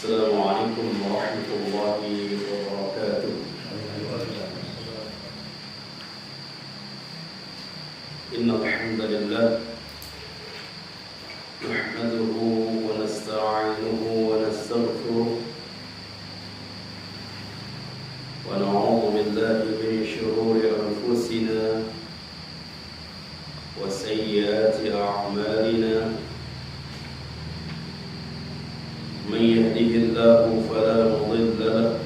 السلام عليكم ورحمة الله وبركاته. إن الحمد لله نحمده ونستعينه ونستغفره ونعوذ بالله من شرور أنفسنا وسيئات أعمالنا. من يهده الله فلا مضل له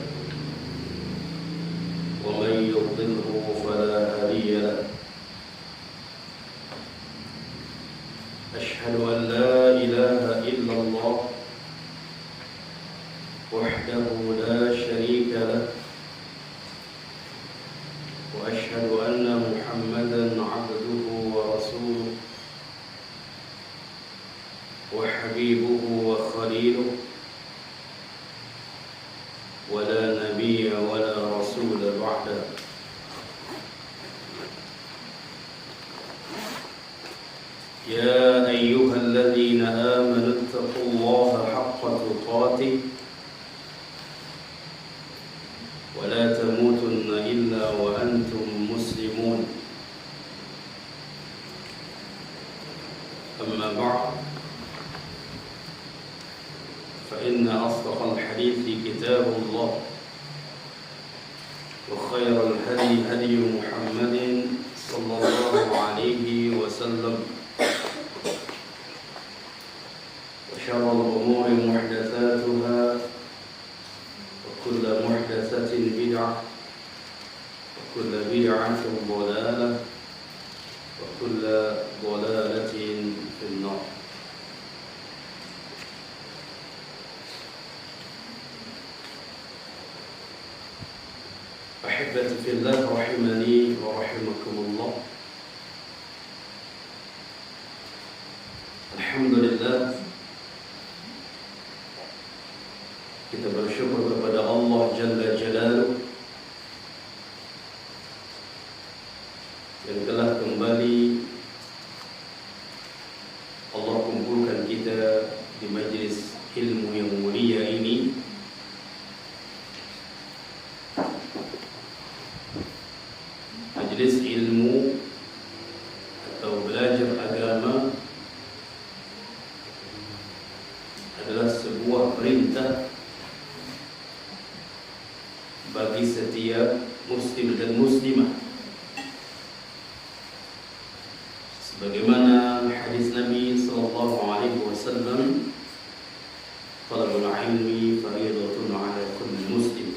ومن يضلله فلا هادي له. أشهد أن لا إله إلا الله وحده لا شريك له، وأشهد أن محمدا عبده ورسوله وحبيبه وخليله، ولا نبي ولا رسول بعده. يا أيها الذين آمنوا اتقوا الله حق تقاته ولا تموتن إلا وأنتم مسلمون. أما بعد، فإن أصدق الحديث كتاب الله، وخير الهدي هدي محمد صلى الله عليه وسلم، وشر الأمور محدثاتها، وكل محدثة بدعة، وكل بدعة ضلالة، وكل ضلالة في النار. أحبتي في الله رحمني ورحمكم الله. Alhamdulillah, kita bersyukur kepada Allah Jalla Jalaluh yang telah kembali Allah kumpulkan kita di majlis ilmu yang mulia ini. Majlis ilmu atau belajar agama adalah sebuah perintah bagi setiap muslim dan muslimah, sebagaimana hadis Nabi sallallahu alaihi wasallam, talabul ilmi fariidatun 'ala kulli muslim.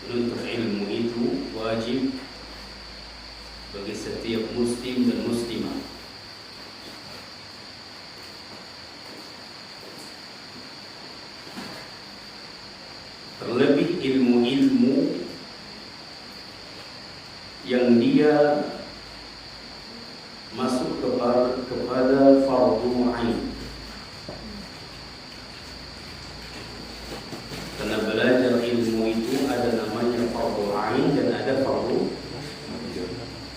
Menuntut ilmu itu wajib bagi setiap muslim dan muslimah. Terlebih ilmu-ilmu yang dia masuk kepada fardu ain. Karena belajar ilmu itu ada namanya fardu ain dan ada fardu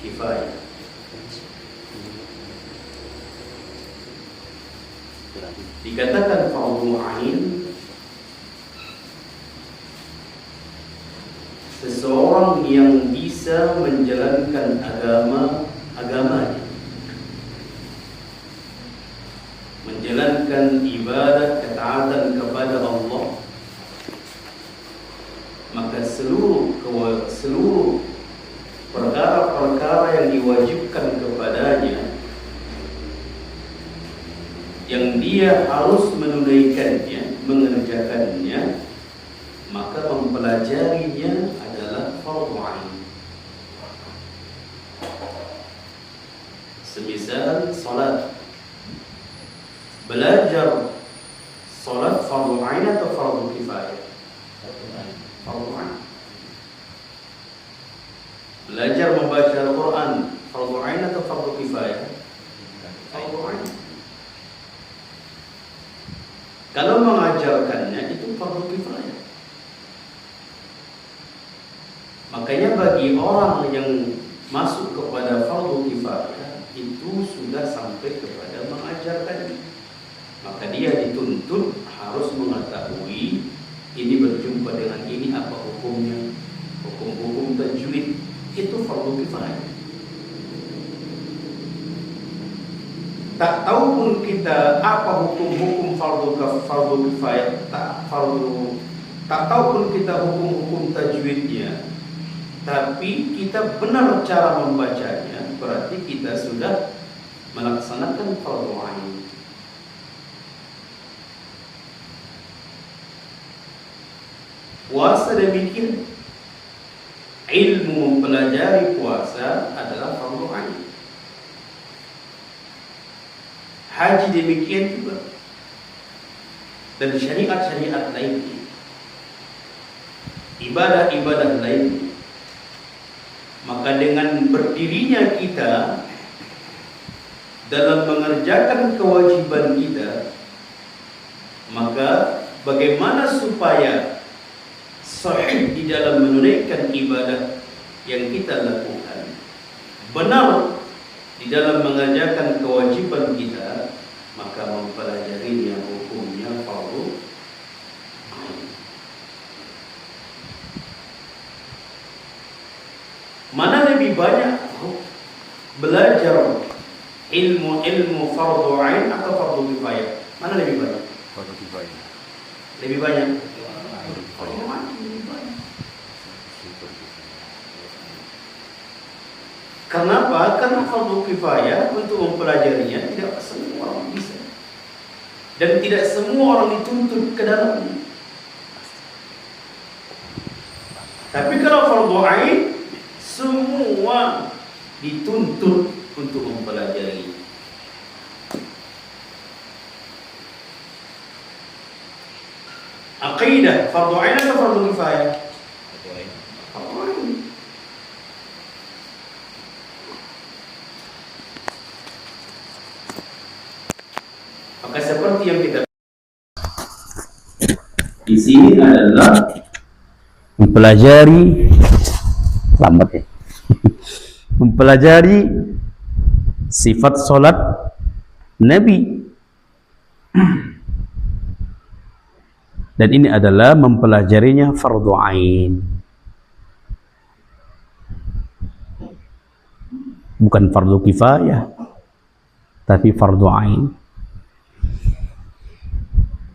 kifayah. Dikatakan fardu ain seseorang yang bisa menjalankan agamanya, menjalankan ibadah ketaatan kepada Allah, maka seluruh perkara-perkara yang diwajibkan kepadanya, yang dia harus menunaikannya, mengerjakannya, maka mempelajarinya adalah fardu ain. Semisal salat, belajar salat fardu ain atau fardu kifayah? Fardu ain. Belajar membaca Al-Quran fardu ain atau fardu kifayah? Fardu ain. Kalau mengajarkannya itu fardu kifayah. Makanya bagi orang yang masuk kepada fardu kifayah itu sudah sampai kepada mengajarkannya, maka dia dituntut harus mengetahui ini berjumpa dengan ini apa hukumnya, hukum-hukum tajwid itu fardu kifayah. Tak tahu pun kita apa hukum-hukum fardu kifayah, tak tahu pun kita hukum-hukum tajwidnya, tapi kita benar cara membacanya, berarti kita sudah melaksanakan fardu ain. Puasa demikian, ilmu mempelajari puasa adalah fardu ain. Haji demikian juga, dan syariat-syariat lainnya, ibadah-ibadah lainnya. Maka dengan berdirinya kita dalam mengerjakan kewajiban kita, maka bagaimana supaya sahih di dalam menunaikan ibadah yang kita lakukan, benar di dalam mengerjakan kewajiban kita, maka mempelajarinya hukumnya fardu ain. Mana lebih banyak belajar ilmu fardu ain atau fardu kifayah? Mana lebih banyak? Fardu kifayah. Lebih banyak. Fardu kifayah. Kenapa? Karena fardu kifayah untuk mempelajarinya tidak semua orang bisa, dan tidak semua orang dituntut ke dalamnya. Tapi kalau fardu ain, semua dituntut untuk mempelajari. Aqidah fardu ain atau fardu kifayah? Fardu ain. Maka seperti yang kita di sini adalah mempelajari lambat ya. Mempelajari sifat solat Nabi, dan ini adalah mempelajarinya fardu ain, bukan fardu kifayah, tapi fardu ain.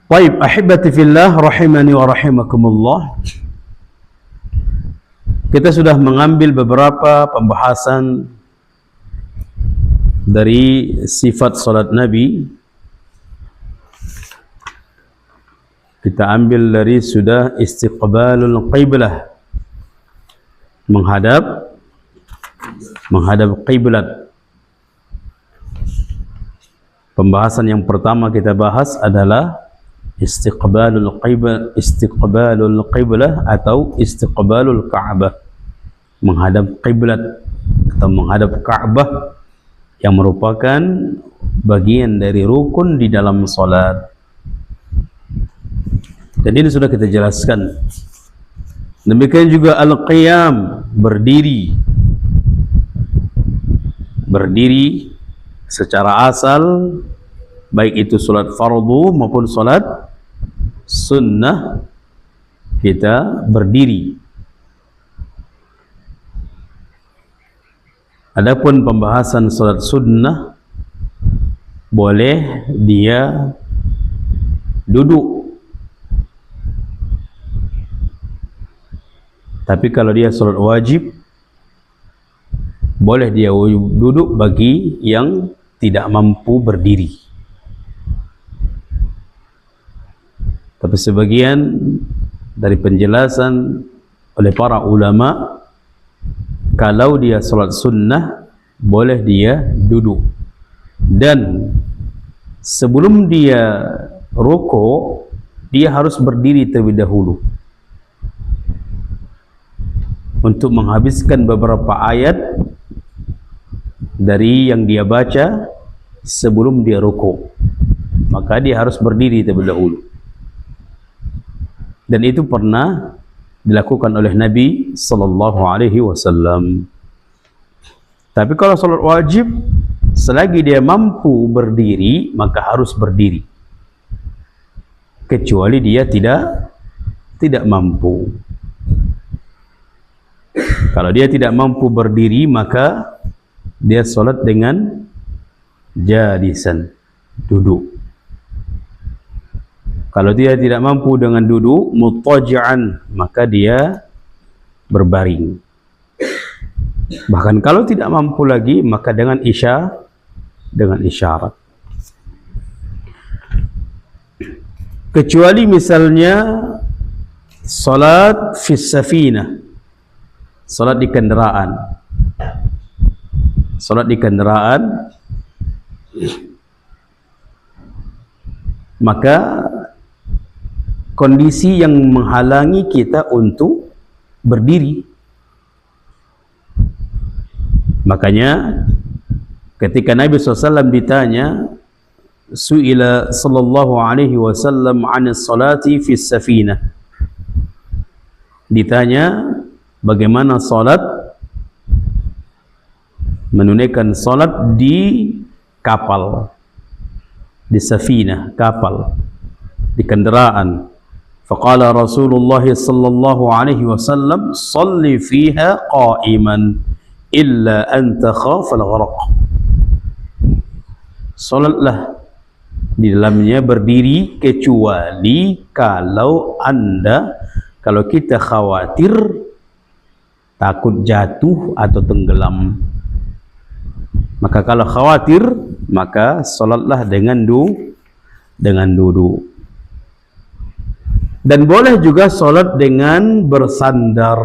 Baik, ahibati fillah rahimani wa rahimakumullah. Kita sudah mengambil beberapa pembahasan dari sifat salat Nabi. Kita ambil dari sudah istiqbalul qiblah, menghadap qiblat. Pembahasan yang pertama kita bahas adalah istiqbalul qiblah atau istiqbalul Ka'bah, menghadap qiblat atau menghadap Ka'bah, yang merupakan bagian dari rukun di dalam salat. Dan ini sudah kita jelaskan. Demikian juga al-qiyam, berdiri secara asal, baik itu salat fardu maupun salat sunnah, kita berdiri. Adapun pembahasan salat sunnah, boleh dia duduk, tapi kalau dia salat wajib, boleh dia duduk bagi yang tidak mampu berdiri. Tapi sebagian dari penjelasan oleh para ulama, kalau dia salat sunnah, boleh dia duduk, dan sebelum dia rukuk, dia harus berdiri terlebih dahulu untuk menghabiskan beberapa ayat dari yang dia baca sebelum dia rukuk. Maka dia harus berdiri terlebih dahulu, dan itu pernah dilakukan oleh Nabi sallallahu alaihi wasallam. Tapi kalau salat wajib, selagi dia mampu berdiri, maka harus berdiri. kecuali dia tidak mampu. Kalau dia tidak mampu berdiri, maka dia solat dengan jalisan, duduk. Kalau dia tidak mampu dengan duduk, muttaji'an, maka dia berbaring. Bahkan kalau tidak mampu lagi, maka dengan isyarat. Kecuali misalnya salat fi safinah, salat di kendaraan. Salat di kendaraan, maka kondisi yang menghalangi kita untuk berdiri. Makanya ketika Nabi SAW ditanya, su'ila sallallahu alaihi wasallam 'anis salati fi safinah, ditanya bagaimana salat, menunaikan salat di kapal, di safinah, kapal, di kendaraan. Faqala Rasulullah sallallahu alaihi wasallam, salli fiha qa'iman illa an takhaf al-gharq. Salatlah di dalamnya berdiri, kecuali kalau kita khawatir takut jatuh atau tenggelam. Maka kalau khawatir, maka salatlah dengan duduk. Dan boleh juga salat dengan bersandar.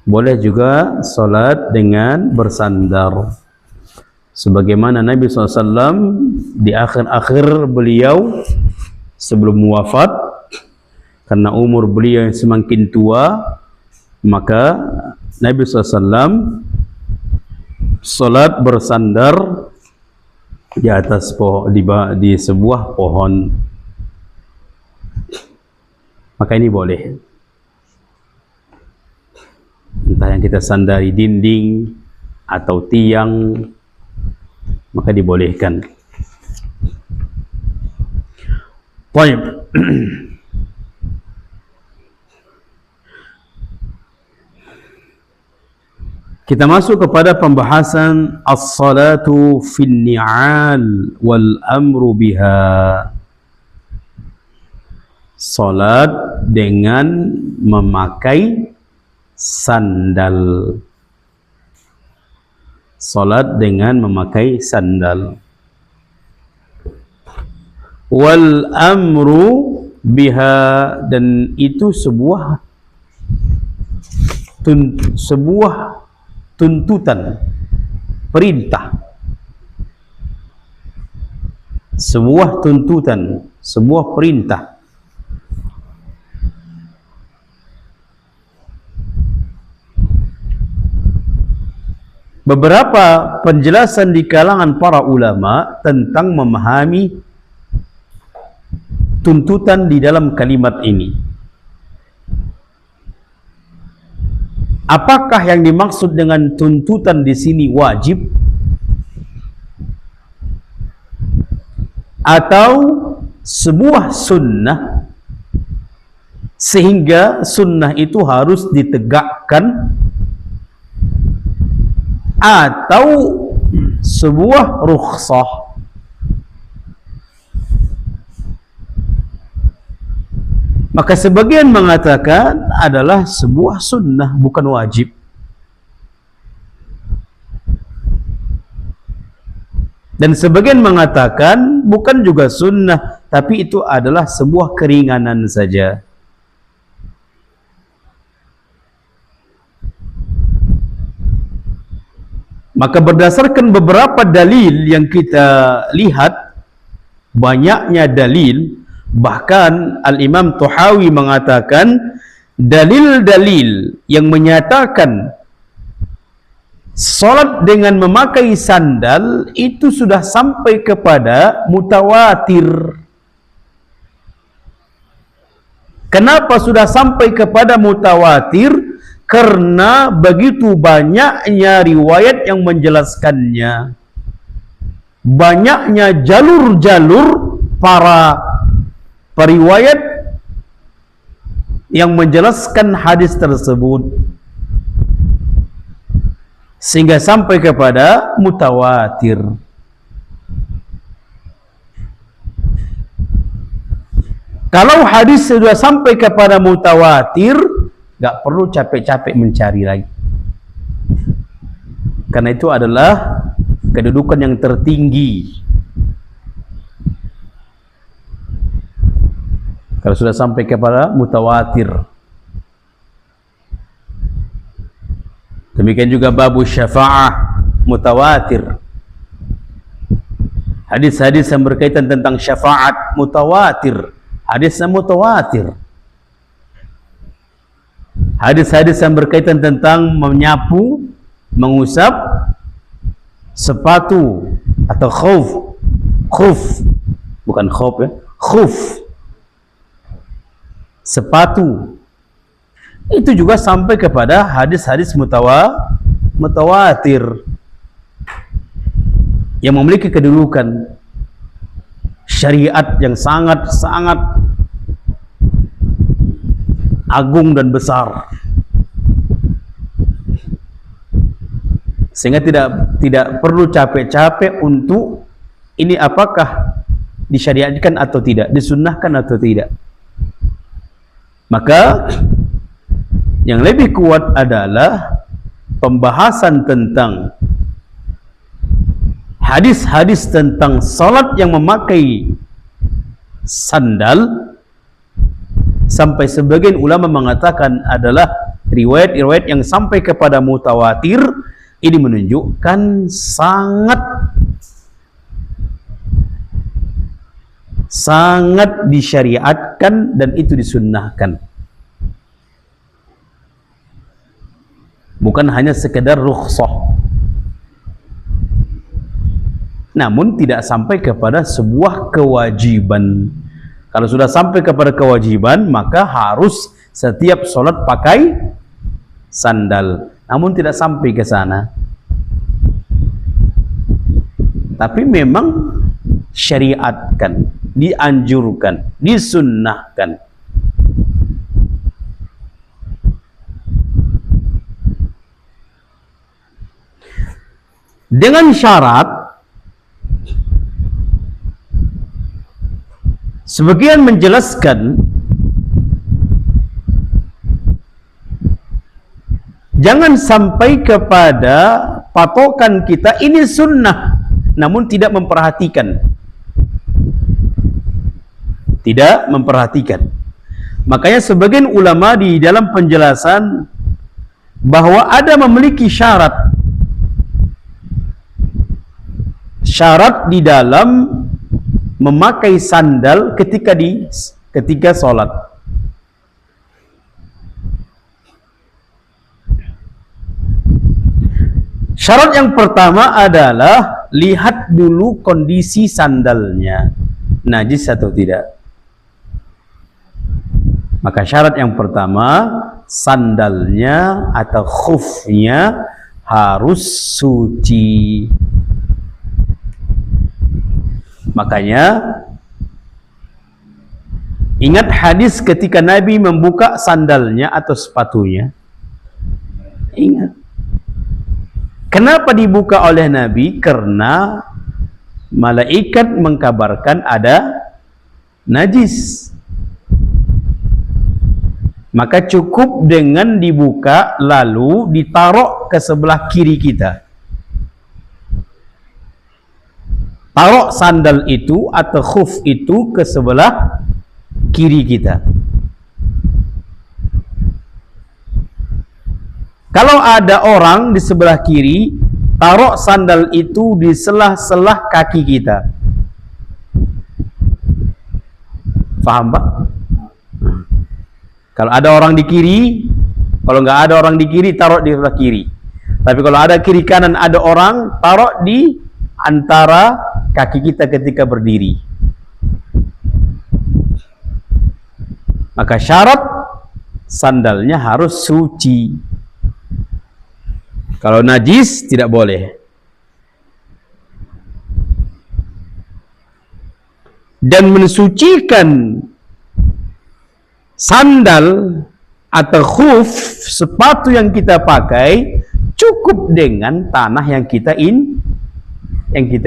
Boleh juga salat dengan bersandar. Sebagaimana Nabi SAW di akhir-akhir beliau sebelum wafat, karena umur beliau yang semakin tua, maka Nabi SAW salat bersandar di atas di sebuah pohon. Maka ini boleh. Entah yang kita sandari dinding atau tiang, maka dibolehkan. Baik. Kita masuk kepada pembahasan as-salatu fin ni'al wal amru biha. Salat dengan memakai sandal. Salat dengan memakai sandal. Wal amru biha, dan itu sebuah tuntutan, perintah, sebuah tuntutan, sebuah perintah. Beberapa penjelasan di kalangan para ulama tentang memahami tuntutan di dalam kalimat ini. Apakah yang dimaksud dengan tuntutan di sini wajib, atau sebuah sunnah, sehingga sunnah itu harus ditegakkan, atau sebuah rukhsah? Maka sebagian mengatakan adalah sebuah sunnah, bukan wajib. Dan sebagian mengatakan bukan juga sunnah, tapi itu adalah sebuah keringanan saja. Maka berdasarkan beberapa dalil yang kita lihat, banyaknya dalil, bahkan Al-Imam Tuhawi mengatakan dalil-dalil yang menyatakan salat dengan memakai sandal itu sudah sampai kepada mutawatir. Kenapa sudah sampai kepada mutawatir? Karena begitu banyaknya riwayat yang menjelaskannya, banyaknya jalur-jalur para periwayat yang menjelaskan hadis tersebut sehingga sampai kepada mutawatir. Kalau hadis sudah sampai kepada mutawatir, gak perlu capek-capek mencari lagi. Karena itu adalah kedudukan yang tertinggi. Kalau sudah sampai kepada mutawatir. Demikian juga babu syafa'ah mutawatir. Hadis-hadis yang berkaitan tentang syafaat mutawatir. Hadisnya mutawatir. Hadis-hadis yang berkaitan tentang menyapu, mengusap sepatu atau khuf, bukan khuf ya, khuf, sepatu, itu juga sampai kepada hadis-hadis mutawatir yang memiliki kedudukan syariat yang sangat-sangat agung dan besar, sehingga tidak perlu capek-capek untuk ini apakah disyariatkan atau tidak, disunnahkan atau tidak. Maka yang lebih kuat adalah pembahasan tentang hadis-hadis tentang salat yang memakai sandal, sampai sebagian ulama mengatakan adalah riwayat-riwayat yang sampai kepada mutawatir. Ini menunjukkan sangat disyariatkan dan itu disunnahkan, bukan hanya sekedar rukhsah, namun tidak sampai kepada sebuah kewajiban. Kalau sudah sampai kepada kewajiban, maka harus setiap sholat pakai sandal. Namun tidak sampai ke sana. Tapi memang syariatkan, dianjurkan, disunnahkan. Dengan syarat, sebagian menjelaskan jangan sampai kepada patokan kita ini sunnah, namun tidak memperhatikan. Makanya sebagian ulama di dalam penjelasan bahwa ada memiliki syarat di dalam memakai sandal ketika sholat. Syarat yang pertama adalah lihat dulu kondisi sandalnya, najis atau tidak. Maka syarat yang pertama, sandalnya atau khufnya harus suci. Makanya ingat hadis ketika Nabi membuka sandalnya atau sepatunya. Ingat. Kenapa dibuka oleh Nabi? Karena malaikat mengkabarkan ada najis. Maka cukup dengan dibuka lalu ditaruh ke sebelah kiri kita. Taruh sandal itu atau khuf itu ke sebelah kiri kita. Kalau ada orang di sebelah kiri, taruh sandal itu di selah-selah kaki kita. Faham, Pak? Kalau ada orang di kiri, kalau nggak ada orang di kiri, taruh di sebelah kiri. Tapi kalau ada kiri kanan ada orang, taruh di antara kaki kita ketika berdiri. Maka syarat sandalnya harus suci. Kalau najis tidak boleh. dan mensucikan sandal atau khuf, sepatu yang kita pakai, cukup dengan tanah yang kita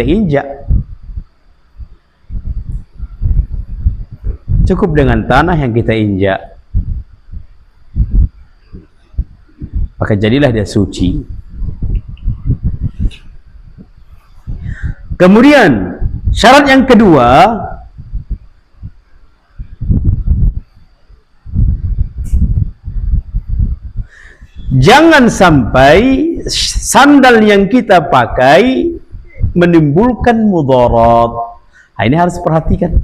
injak. Cukup dengan tanah yang kita injak. Maka jadilah dia suci. Kemudian syarat yang kedua, jangan sampai sandal yang kita pakai menimbulkan mudarat. Nah, ini harus perhatikan.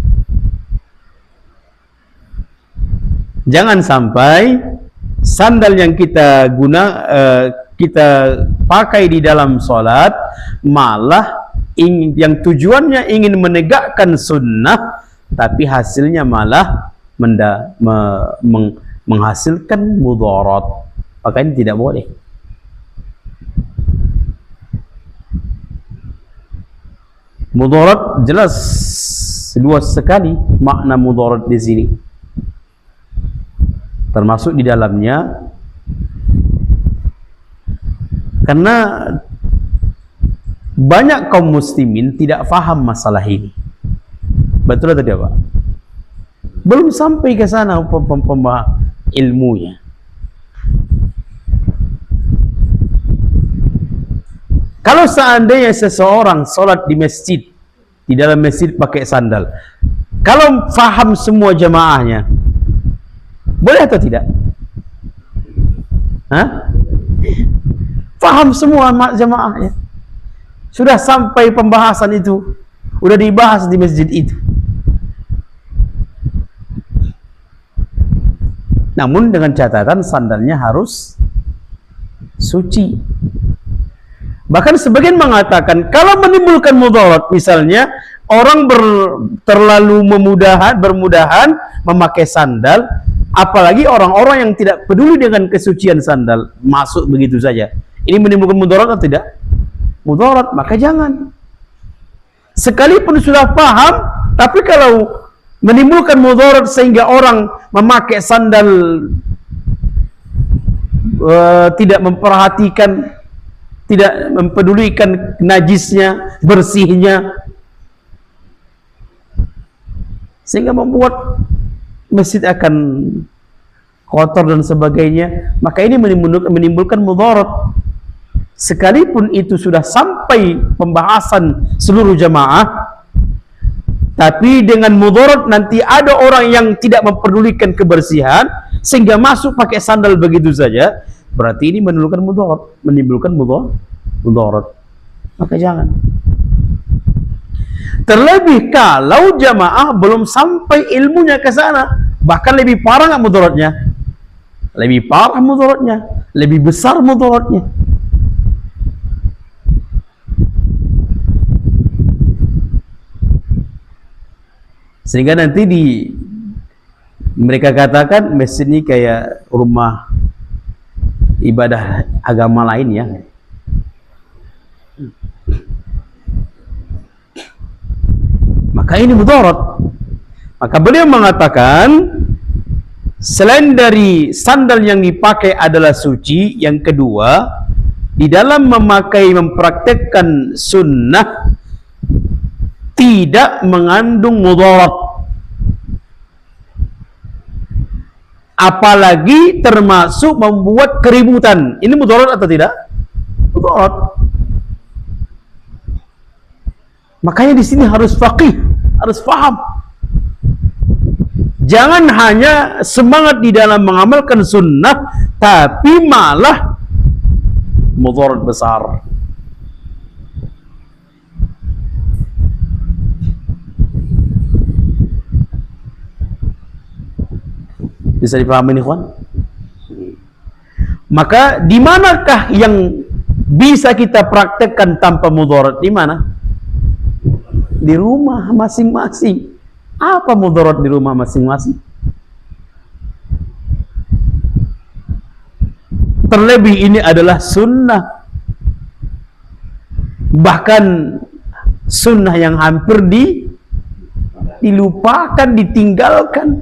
Jangan sampai sandal yang kita kita pakai di dalam sholat malah yang tujuannya ingin menegakkan sunnah, tapi hasilnya malah menghasilkan mudarat. Maka ini tidak boleh. Mudarat jelas luas sekali makna mudarat di sini. Termasuk di dalamnya, karena banyak kaum muslimin tidak faham masalah ini. Betul atau tidak, Pak? Belum sampai ke sana ilmunya. Kalau seandainya seseorang sholat di masjid, di dalam masjid pakai sandal, kalau faham semua jamaahnya, boleh atau tidak? Hah? Faham semua jamaahnya. Sudah sampai pembahasan itu, sudah dibahas di masjid itu. Namun dengan catatan sandalnya harus suci. Bahkan sebagian mengatakan kalau menimbulkan mudarat, misalnya orang terlalu bermudahan memakai sandal, apalagi orang-orang yang tidak peduli dengan kesucian sandal, masuk begitu saja. Ini menimbulkan mudarat atau tidak? Mudarat, maka jangan. Sekalipun sudah paham, tapi kalau menimbulkan mudarat sehingga orang memakai sandal tidak memperhatikan, tidak mempedulikan najisnya, bersihnya, sehingga membuat masjid akan kotor dan sebagainya, maka ini menimbulkan mudarat. Sekalipun itu sudah sampai pembahasan seluruh jamaah, tapi dengan mudarat nanti ada orang yang tidak mempedulikan kebersihan sehingga masuk pakai sandal begitu saja, berarti ini menimbulkan mudarat. Maka jangan. Terlebih kalau jamaah belum sampai ilmunya ke sana, bahkan lebih parah nggak mudaratnya? Lebih parah mudaratnya, lebih besar mudaratnya. Sehingga nanti mereka katakan masjid ini kayak rumah ibadah agama lain ya. Maka ini mudarat. Maka beliau mengatakan selain dari sandal yang dipakai adalah suci, yang kedua di dalam mempraktekkan sunnah tidak mengandung mudarat, apalagi termasuk membuat keributan. Ini mudarat atau tidak? Mudarat. Makanya di sini harus faqih, harus paham. Jangan hanya semangat di dalam mengamalkan sunnah, tapi malah mudarat besar. Bisa dipahami nih, kawan? Maka di manakah yang bisa kita praktekkan tanpa mudarat? Di mana? Di rumah masing-masing. Apa mudarat di rumah masing-masing? Terlebih ini adalah sunnah. Bahkan sunnah yang hampir dilupakan, ditinggalkan.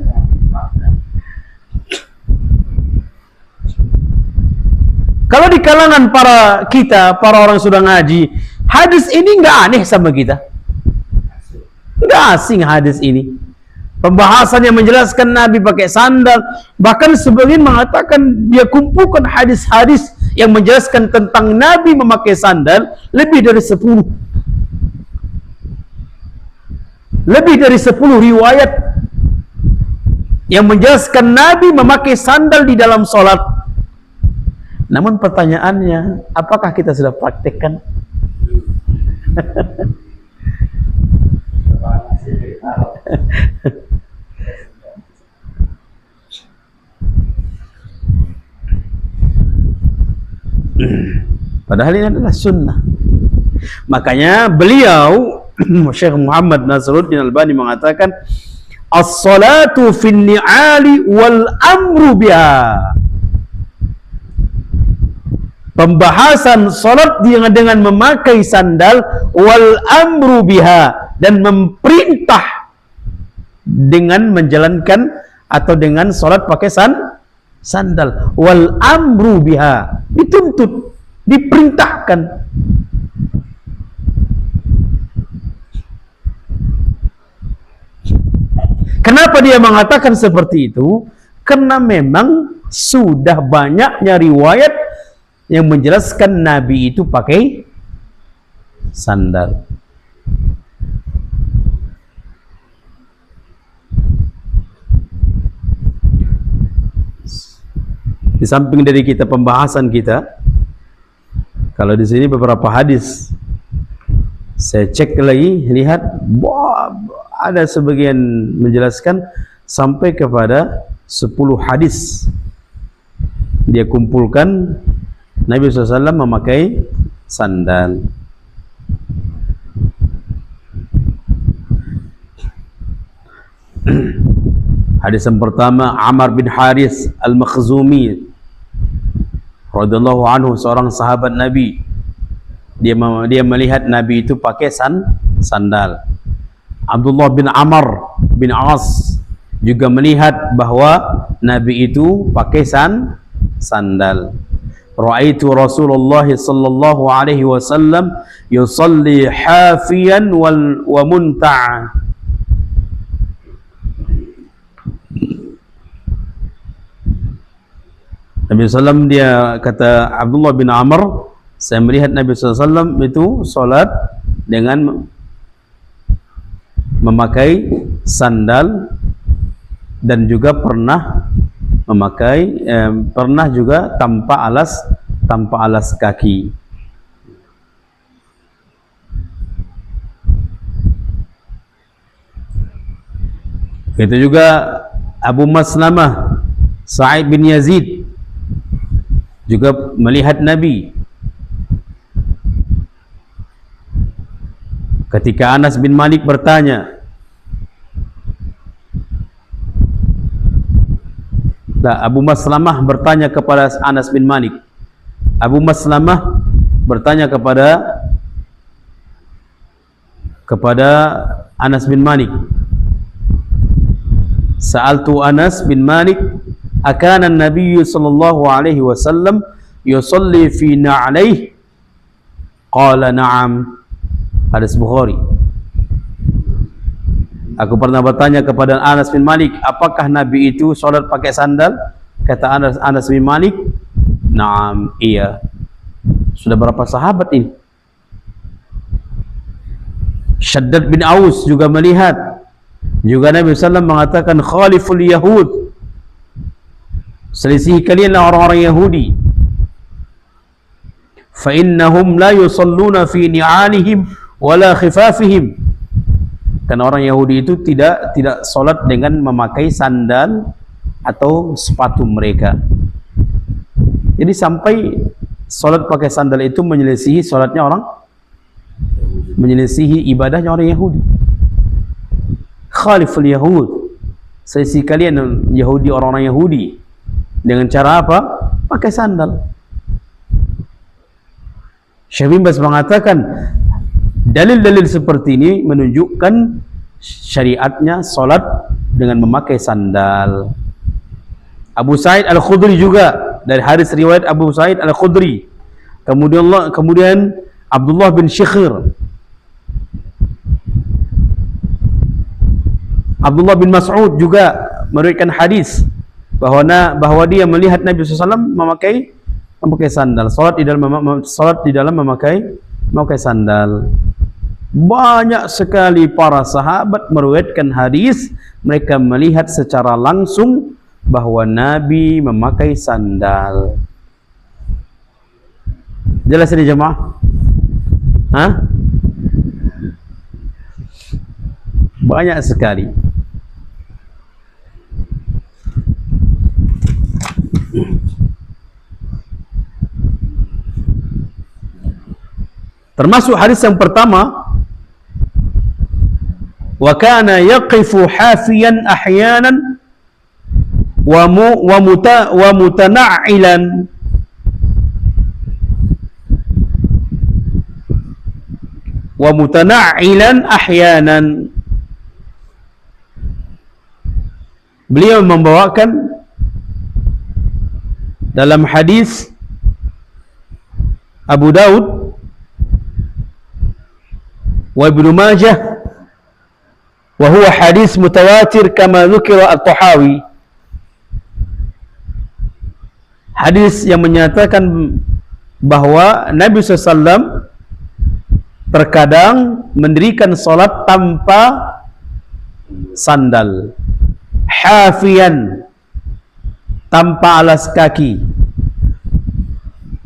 Kalau di kalangan para orang sudah ngaji, hadis ini nggak aneh sama kita, nggak asing hadis ini. Pembahasan yang menjelaskan Nabi pakai sandal, bahkan sebagian mengatakan dia kumpulkan hadis-hadis yang menjelaskan tentang Nabi memakai sandal lebih dari 10. Lebih dari 10 riwayat yang menjelaskan Nabi memakai sandal di dalam sholat. Namun pertanyaannya, apakah kita sudah praktekkan? Padahal ini adalah sunnah. Makanya beliau Syekh Muhammad Nasruddin Albani mengatakan, as-salatu fin ni'ali wal amru biha. Pembahasan salat dengan memakai sandal, wal amru biha, dan memerintah dengan menjalankan atau dengan salat pakai sandal. Wal amru biha, dituntut, diperintahkan. Kenapa dia mengatakan seperti itu? Karena memang sudah banyaknya riwayat yang menjelaskan Nabi itu pakai sandal. Di samping dari kita pembahasan kita, kalau di sini beberapa hadis saya cek lagi, lihat, wah, ada sebagian menjelaskan sampai kepada 10 hadis dia kumpulkan Nabi SAW memakai sandal. Hadis yang pertama, Ammar bin Haris Al-Makhzumi radhiyallahu anhu, seorang sahabat Nabi. Dia melihat Nabi itu pakai sandal. Abdullah bin Amr bin As juga melihat bahwa Nabi itu pakai sandal. Ra'aitu Rasulullah sallallahu alaihi wasallam yusalli hafiyan wa munta'a. Nabi SAW, dia kata Abdullah bin Amr, saya melihat Nabi SAW itu salat dengan memakai sandal dan juga pernah memakai pernah juga tanpa alas kaki. Itu juga Abu Maslamah Sa'id bin Yazid juga melihat Nabi ketika Anas bin Malik bertanya, Abu Maslamah bertanya kepada Anas bin Malik. Abu Maslamah bertanya kepada Anas bin Malik. Sa'altu Anas bin Malik, akana an-nabiy sallallahu alaihi wasallam yusalli fi na'alaihi? Qala na'am. Hadis Bukhari. Aku pernah bertanya kepada Anas bin Malik, apakah Nabi itu salat pakai sandal? Kata Anas bin Malik, "Naam, iya." Sudah berapa sahabat ini? Shaddad bin Aus juga melihat. Juga Nabi SAW mengatakan, "Khaliful Yahud." Selisih kalianlah orang-orang Yahudi. Fa innahum la yusalluna fi ni'alihim wala khifafihim. Karena orang Yahudi itu tidak solat dengan memakai sandal atau sepatu mereka. Jadi sampai solat pakai sandal itu menyelisihi solatnya orang, menyelisihi ibadahnya orang Yahudi. Khaliful Yahud, selisih kalian Yahudi, orang-orang Yahudi, dengan cara apa? Pakai sandal. Syekh bin Baz mengatakan dalil-dalil seperti ini menunjukkan syariatnya solat dengan memakai sandal. Abu Sa'id Al-Khudri juga, dari hadis riwayat Abu Sa'id Al-Khudri. Kemudian Abdullah bin Syikhir, Abdullah bin Mas'ud juga meriwayatkan hadis bahwa dia melihat Nabi SAW memakai sandal, salat di dalam memakai sandal. Banyak sekali para sahabat meriwayatkan hadis mereka melihat secara langsung bahwa Nabi memakai sandal. Jelas ini jemaah? Hah? Banyak sekali. Termasuk hadis yang pertama, wa kana yaqifu hafiyan ahyanan wa mutana''ilan. Wa mutana''ilan ahyanan. Beliau membawakan dalam hadis Abu Daud wa Ibnu Majah, wa huwa hadis mutawatir kama dzukira At-Tahawi. Hadis yang menyatakan bahwa Nabi SAW terkadang mendirikan salat tanpa sandal, hafiyan, tanpa alas kaki,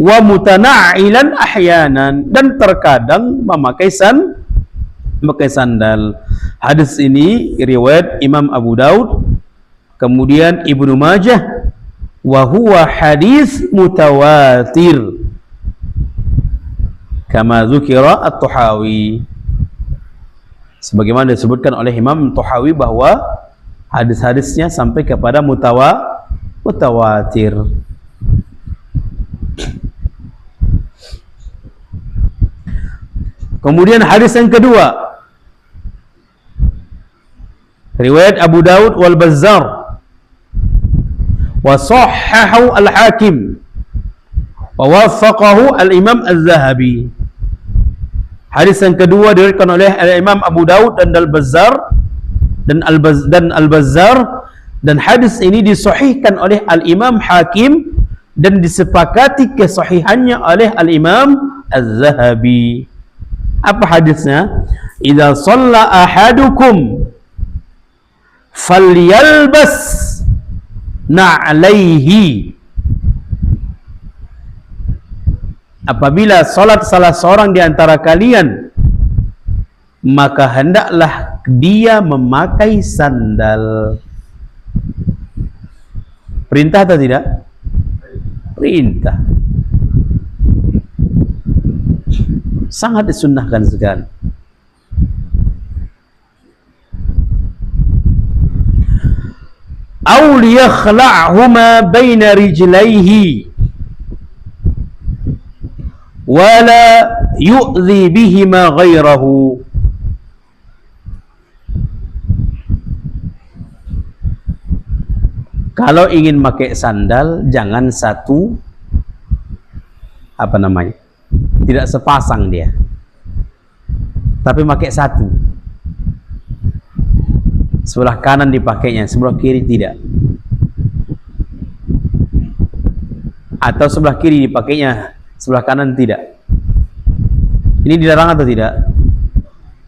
wa mutana''ilan ahyanan, dan terkadang memakai sandal. Hadis ini riwayat Imam Abu Daud, kemudian Ibnu Majah, wa huwa hadis mutawatir kama dzukira At-Tahawi, sebagaimana disebutkan oleh Imam Tahawi bahwa hadis-hadisnya sampai kepada mutawatir. Kemudian hadis yang kedua, riwayat Abu Daud wal Bazzar, wa sahhahu al-Hakim wa waffaqahu al-Imam Az-Zahabi. Hadis yang kedua diriwayatkan oleh Imam Abu Daud dan Al-Bazzar dan Al-Bazzar, dan hadis ini disahihkan oleh Al-Imam Hakim dan disepakati kesahihannya oleh Al-Imam Az-Zahabi. Apa hadisnya? Idza shalla ahadukum falyalbas na'laihi. Apabila salat salah seorang di antara kalian, maka hendaklah dia memakai sandal. Perintah atau tidak? Perintah. Sangat disunnahkan sekali. Aw liyakhla'huma baina rijlaihi wala yu'dhi bihima ghairahu. Kalau ingin pakai sandal, jangan satu, tidak sepasang dia, tapi pakai satu. Sebelah kanan dipakainya, sebelah kiri tidak. Atau sebelah kiri dipakainya, sebelah kanan tidak. Ini dilarang atau tidak?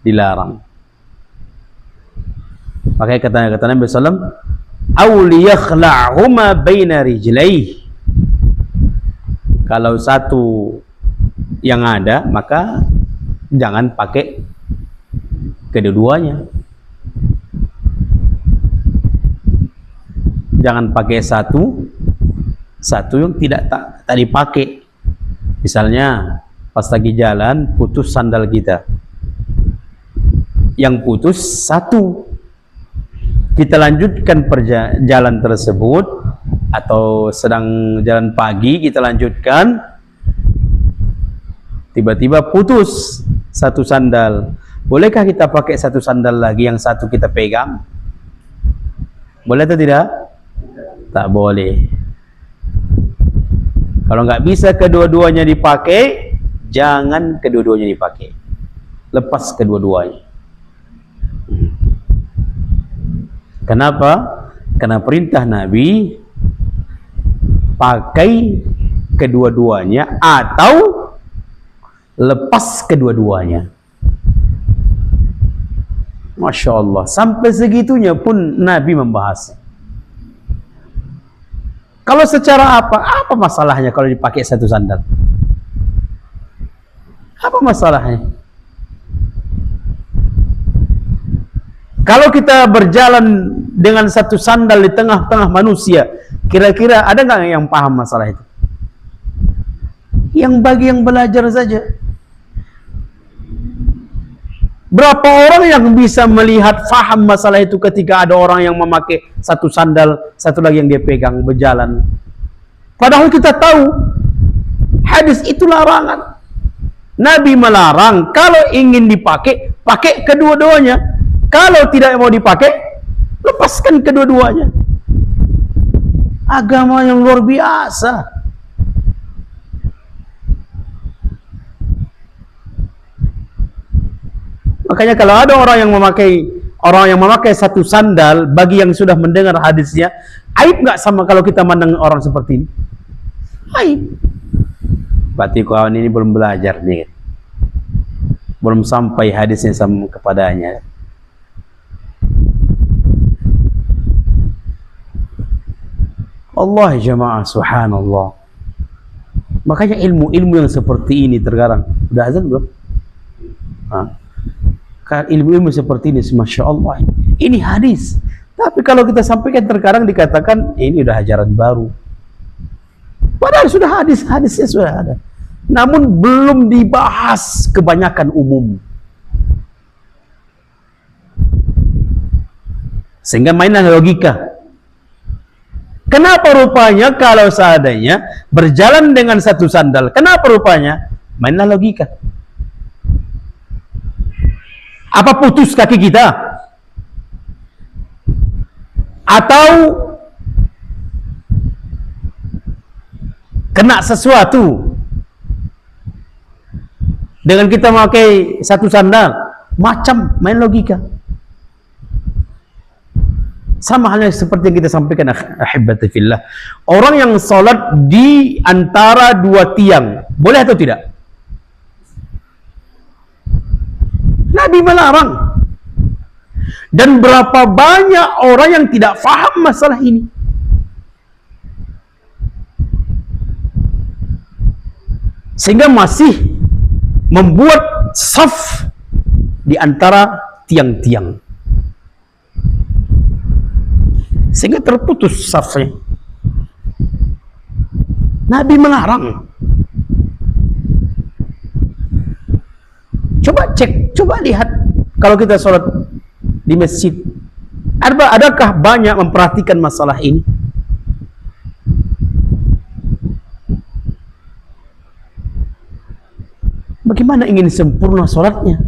Dilarang. Pakai kata Nabi SAW, aw liyakhla'huma baina rijlaihi. Kalau satu yang ada, maka jangan pakai kedua-duanya. Jangan pakai satu yang tak dipakai. Misalnya pas lagi jalan putus sandal kita, yang putus satu, kita lanjutkan perjalanan tersebut, atau sedang jalan pagi kita lanjutkan, tiba-tiba putus satu sandal, Bolehkah kita pakai satu sandal lagi, yang satu kita pegang? Boleh atau tidak? Tak boleh. Kalau nggak bisa kedua-duanya dipakai, jangan kedua-duanya dipakai. Lepas kedua-duanya. Kenapa? Karena perintah Nabi, pakai kedua-duanya atau lepas kedua-duanya. Masya Allah, sampai segitunya pun Nabi membahas. Kalau secara apa masalahnya kalau dipakai satu sandal? Apa masalahnya? Kalau kita berjalan dengan satu sandal di tengah-tengah manusia, kira-kira ada nggak yang paham masalah itu? Yang bagi yang belajar saja. Berapa orang yang bisa melihat, faham masalah itu ketika ada orang yang memakai satu sandal, satu lagi yang dia pegang berjalan. Padahal kita tahu hadis itu larangan. Nabi melarang kalau ingin dipakai, pakai kedua-duanya. Kalau tidak mau dipakai, lepaskan kedua-duanya. Agama yang luar biasa. Makanya kalau ada orang yang memakai satu sandal, bagi yang sudah mendengar hadisnya, aib nggak sama kalau kita mandang orang seperti ini? Aib. Berarti kawan ini belum belajar nih, belum sampai hadisnya sama kepadanya. Allah jamaah, subhanallah. Makanya ilmu-ilmu yang seperti ini terkadang, udah azan belum? Ilmu-ilmu seperti ini, Masya Allah, ini hadis. Tapi kalau kita sampaikan terkadang dikatakan ini udah ajaran baru. Padahal sudah hadisnya sudah ada. Namun belum dibahas, kebanyakan umum. Sehingga mainan logika. Kenapa rupanya kalau seadanya berjalan dengan satu sandal? Kenapa rupanya? Mainlah logika. Apa putus kaki kita? Atau kena sesuatu dengan kita memakai satu sandal? Macam main logika. Sama halnya seperti yang kita sampaikan, ahibati fillah. Orang yang sholat di antara dua tiang, boleh atau tidak? Nabi melarang. Dan berapa banyak orang yang tidak faham masalah ini. Sehingga masih membuat saf di antara tiang-tiang. Sehingga terputus safnya. Nabi melarang. Coba cek, coba lihat kalau kita sholat di masjid, adakah banyak memperhatikan masalah ini? Bagaimana ingin sempurna sholatnya?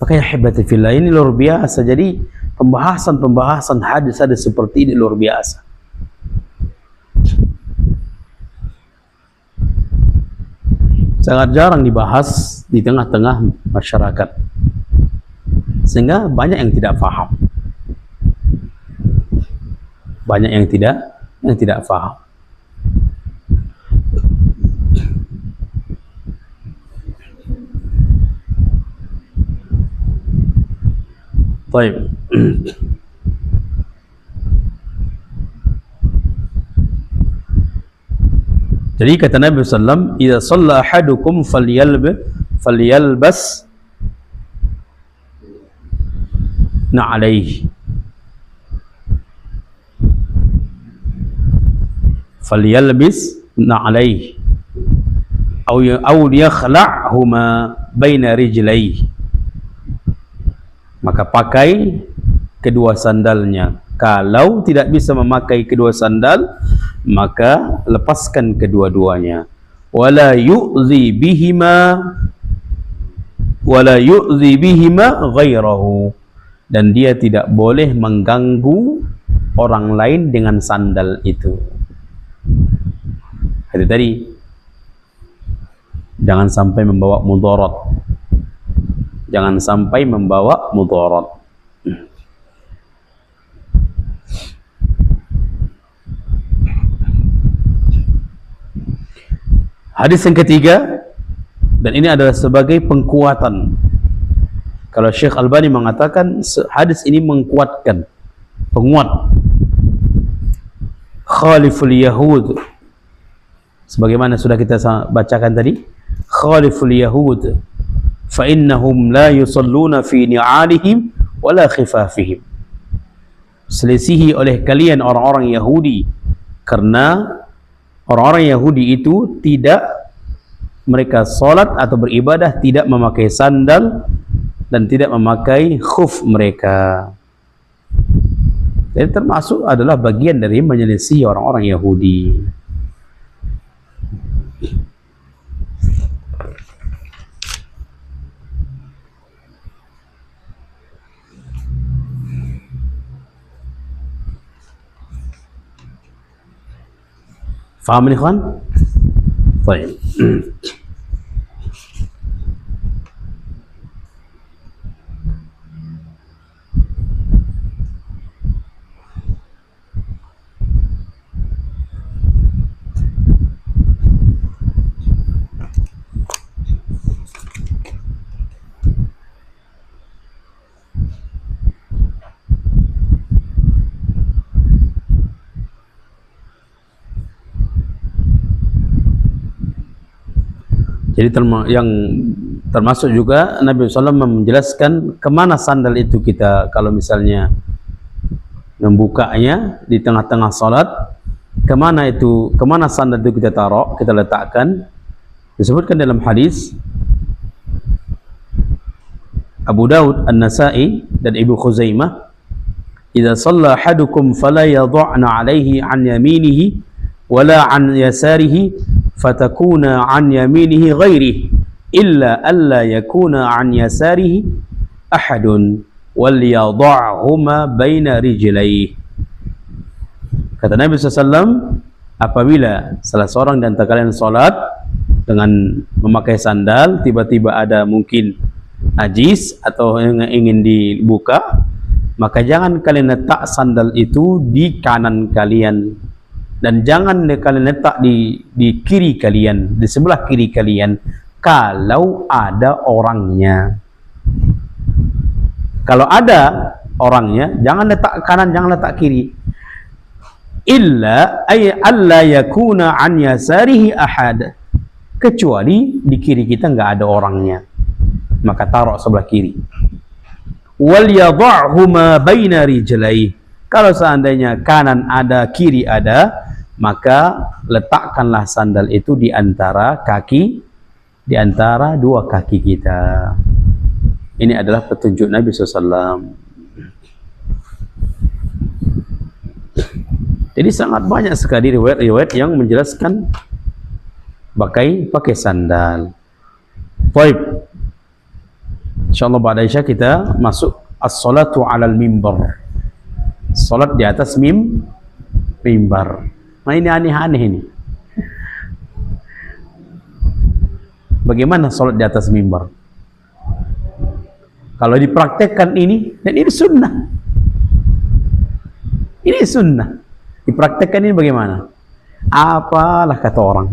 Makanya hebati fillah, ini luar biasa. Jadi pembahasan hadis-hadis seperti ini luar biasa. Sangat jarang dibahas di tengah-tengah masyarakat, sehingga banyak yang tidak paham, banyak yang tidak paham. Baik. Jadi kata Nabi SAW, "Idza shalla ahadukum falyalbas na'alaihi." Falyalbis na'alaihi aw yakhla'huma baina rijlaihi. Maka pakai kedua sandalnya. Kalau tidak bisa memakai kedua sandal, maka lepaskan kedua-duanya. Wala yu'zi bihima ghairahu, dan dia tidak boleh mengganggu orang lain dengan sandal itu. Itu tadi, jangan sampai membawa mudarat. Jangan sampai membawa mudarat. Hadis yang ketiga, dan ini adalah sebagai pengkuatan. Kalau Syekh Albani mengatakan hadis ini mengkuatkan, penguat. Khaliful Yahud, sebagaimana sudah kita bacakan tadi, Khaliful Yahud fa innahum la yusalluna fi ni'alihim wala khifafihim. Selisihi oleh kalian orang-orang Yahudi, karena orang-orang Yahudi itu tidak mereka salat atau beribadah tidak memakai sandal dan tidak memakai khuf mereka. Jadi termasuk adalah bagian dari menyelisih orang-orang Yahudi. Faham ini, kawan? Baik. Jadi yang termasuk juga Nabi SAW menjelaskan kemana sandal itu kita kalau misalnya membukanya di tengah-tengah salat, kemana sandal itu kita taruh, kita letakkan. Disebutkan dalam hadis Abu Daud, An-Nasa'i dan Ibnu Khuzaimah, "Idza shalla ahadukum fala yad'na 'alaihi 'an yaminihi wala 'an yasarihi fatakuna 'an yaminihi ghairihi illa alla yakuna 'an yasarihi ahadun wal yad'ahuma baina rijlaihi." Kata Nabi SAW, apabila salah seorang di antara kalian salat dengan memakai sandal, tiba-tiba ada mungkin najis atau yang ingin dibuka, maka jangan kalian letak sandal itu di kanan kalian, dan jangan kalian letak di kiri kalian, di sebelah kiri kalian kalau ada orangnya. Kalau ada orangnya, jangan letak kanan, jangan letak kiri. Illa ay alla yakuna an yasarihi ahad, kecuali di kiri kita enggak ada orangnya, maka taruh sebelah kiri. Wal yad'huma baina rijlaihi, kalau seandainya kanan ada, kiri ada, maka letakkanlah sandal itu di antara kaki, di antara dua kaki kita. Ini adalah petunjuk Nabi SAW. Jadi sangat banyak sekali riwayat-riwayat yang menjelaskan pakai sandal. Baik. InsyaAllah pada Isya kita masuk as-salatu alal mimbar. Salat di atas mimbar. Nah, ini aneh-aneh ini. Bagaimana salat di atas mimbar? Kalau dipraktekkan ini, dan ini sunnah. Ini sunnah. Dipraktekkan ini bagaimana? Apalah kata orang.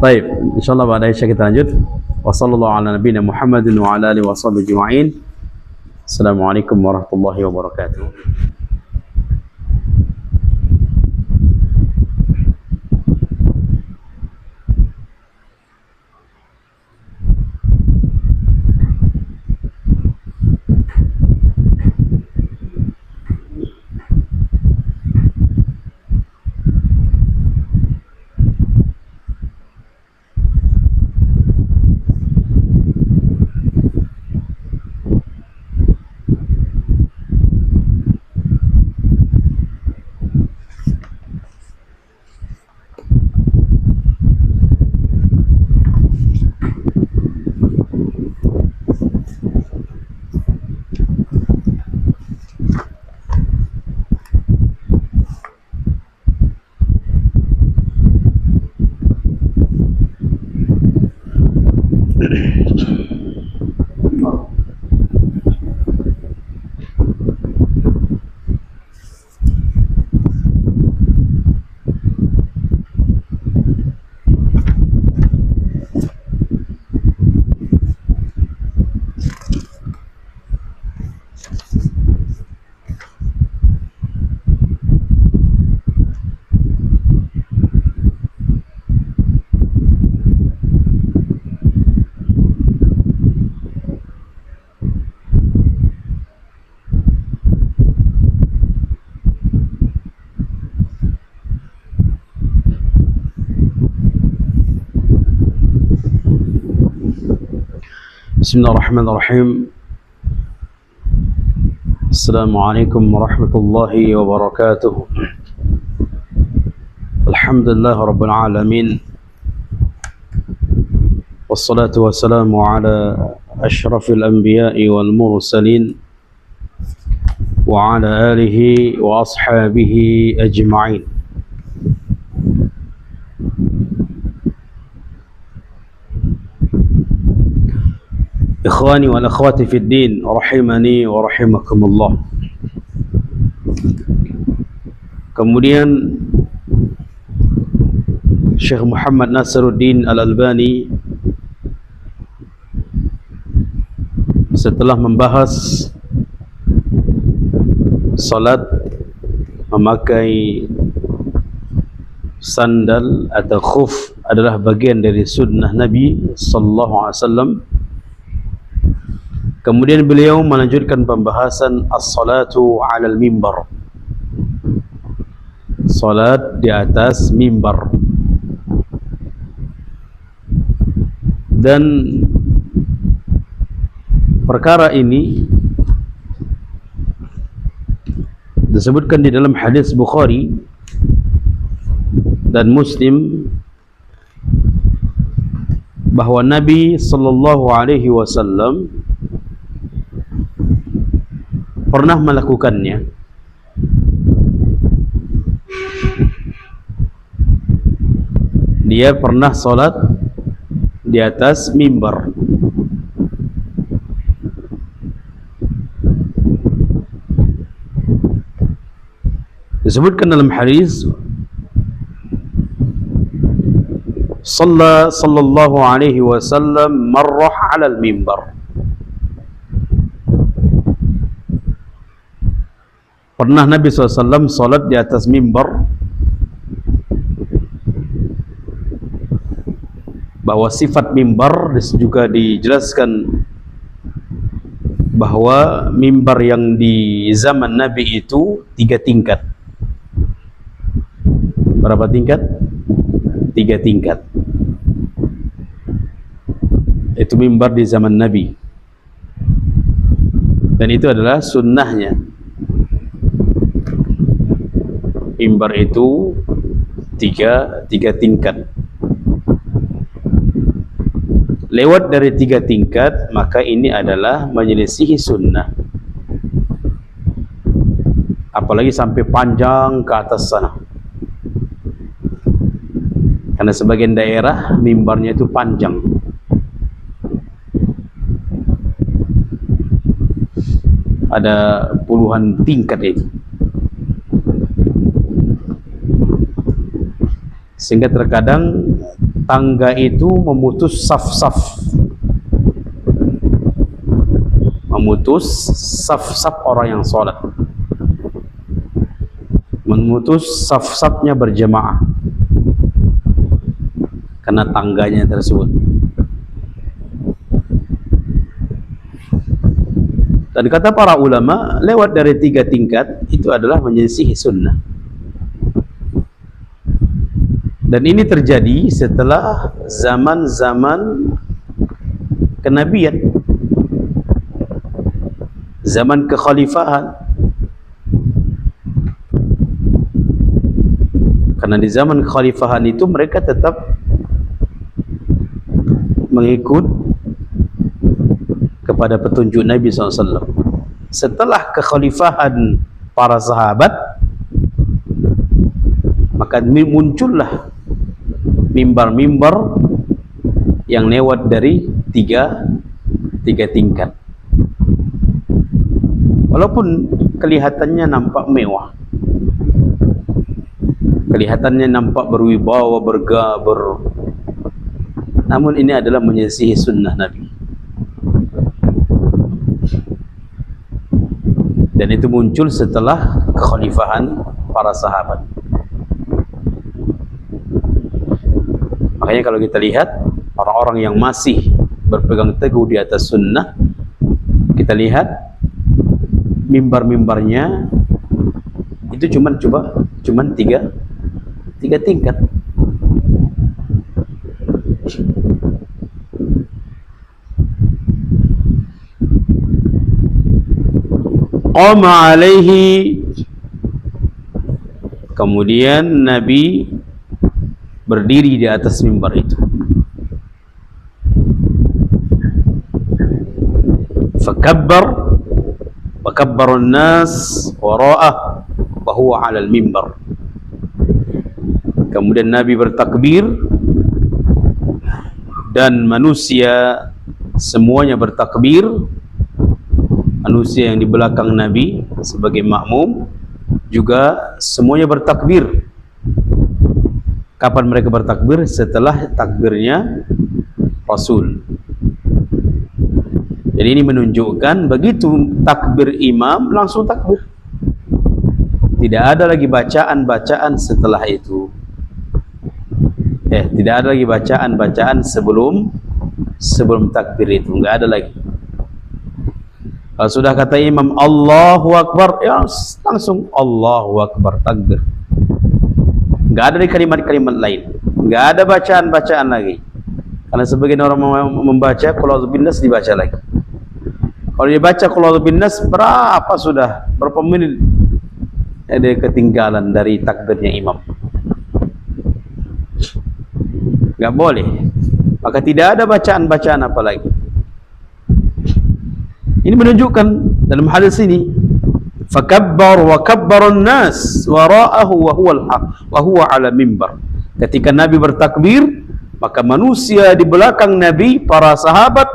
Baik, insyaallah pada Isya kita lanjut. Wassallallahu ala nabiyina Muhammadin wa ala alihi washabihi ajma'in. Assalamualaikum warahmatullahi wabarakatuh. Bismillahirrahmanirrahim. Assalamualaikum warahmatullahi wabarakatuh. Alhamdulillah rabbil alamin. Wassalatu wassalamu ala asyrafil anbiya'i wal mursalin wa ala alihi wa ashabihi ajma'in. Ikhwani wal akhwati fid din, rahimani wa rahimakumullah. Kemudian Syekh Muhammad Nasiruddin Al-Albani setelah membahas salat memakai sandal atau khuf adalah bagian dari sunnah Nabi sallallahu alaihi wasallam, kemudian beliau melanjutkan pembahasan as-salatu 'alal mimbar, salat di atas mimbar. Dan perkara ini disebutkan di dalam hadis Bukhari dan Muslim bahwa Nabi sallallahu alaihi wasallam pernah melakukannya. Dia pernah salat di atas mimbar. Disebutkan dalam hadis, sallallahu alaihi wasallam marrah 'alal mimbar. Pernah Nabi SAW salat di atas mimbar. Bahwa sifat mimbar juga dijelaskan bahwa mimbar yang di zaman Nabi itu 3 tingkat. Berapa tingkat? 3 tingkat. Itu mimbar di zaman Nabi. Dan itu adalah sunnahnya. Mimbar itu tiga tingkat. Lewat dari 3 tingkat, maka ini adalah menyelisihi sunnah. Apalagi sampai panjang ke atas sana. Karena sebagian daerah mimbarnya itu panjang. Ada puluhan tingkat itu. Sehingga terkadang tangga itu memutus saf-saf. Memutus saf-saf orang yang sholat. Memutus saf-safnya berjemaah. Karena tangganya tersebut. Dan kata para ulama, lewat dari 3 tingkat itu adalah menyelisihi sunnah. Dan ini terjadi setelah zaman-zaman kenabian, zaman kekhalifahan. Karena di zaman kekhalifahan itu mereka tetap mengikut kepada petunjuk Nabi SAW. Setelah kekhalifahan para sahabat, maka muncullah mimbar-mimbar yang lewat dari tiga tingkat. Walaupun kelihatannya nampak mewah, kelihatannya nampak berwibawa, bergabar, namun ini adalah menyelisihi sunnah Nabi. Dan itu muncul setelah kekhalifahan para sahabat. Makanya kalau kita lihat orang-orang yang masih berpegang teguh di atas sunnah, kita lihat mimbar-mimbarnya itu cuman tiga tingkat. qama alaihi, kemudian Nabi berdiri di atas mimbar itu. Fakabbar wa kabbara an-nas wara'ah wa huwa 'ala al-mimbar. Kemudian Nabi bertakbir dan manusia semuanya bertakbir. Manusia yang di belakang Nabi sebagai makmum juga semuanya bertakbir. Kapan mereka bertakbir? Setelah takbirnya Rasul. Jadi ini menunjukkan begitu takbir imam langsung takbir. Tidak ada lagi bacaan-bacaan setelah itu. Tidak ada lagi bacaan-bacaan sebelum takbir itu, enggak ada lagi. Kalau sudah kata imam Allahu Akbar, ya langsung Allahu Akbar, takbir. Enggak ada di kalimat-kalimat lain, enggak ada bacaan-bacaan lagi. Karena sebagian orang membaca qul a'udzu binnas dibaca lagi. Kalau dibaca qul a'udzu binnas berapa menit ada ketinggalan dari takbirnya imam. Enggak boleh. Maka tidak ada bacaan-bacaan apa lagi. Ini menunjukkan dalam hadis ini, fakabbar wa kabbaran nas wara'ahu wa huwa 'ala mimbar. Ketika Nabi bertakbir, maka manusia di belakang Nabi, para sahabat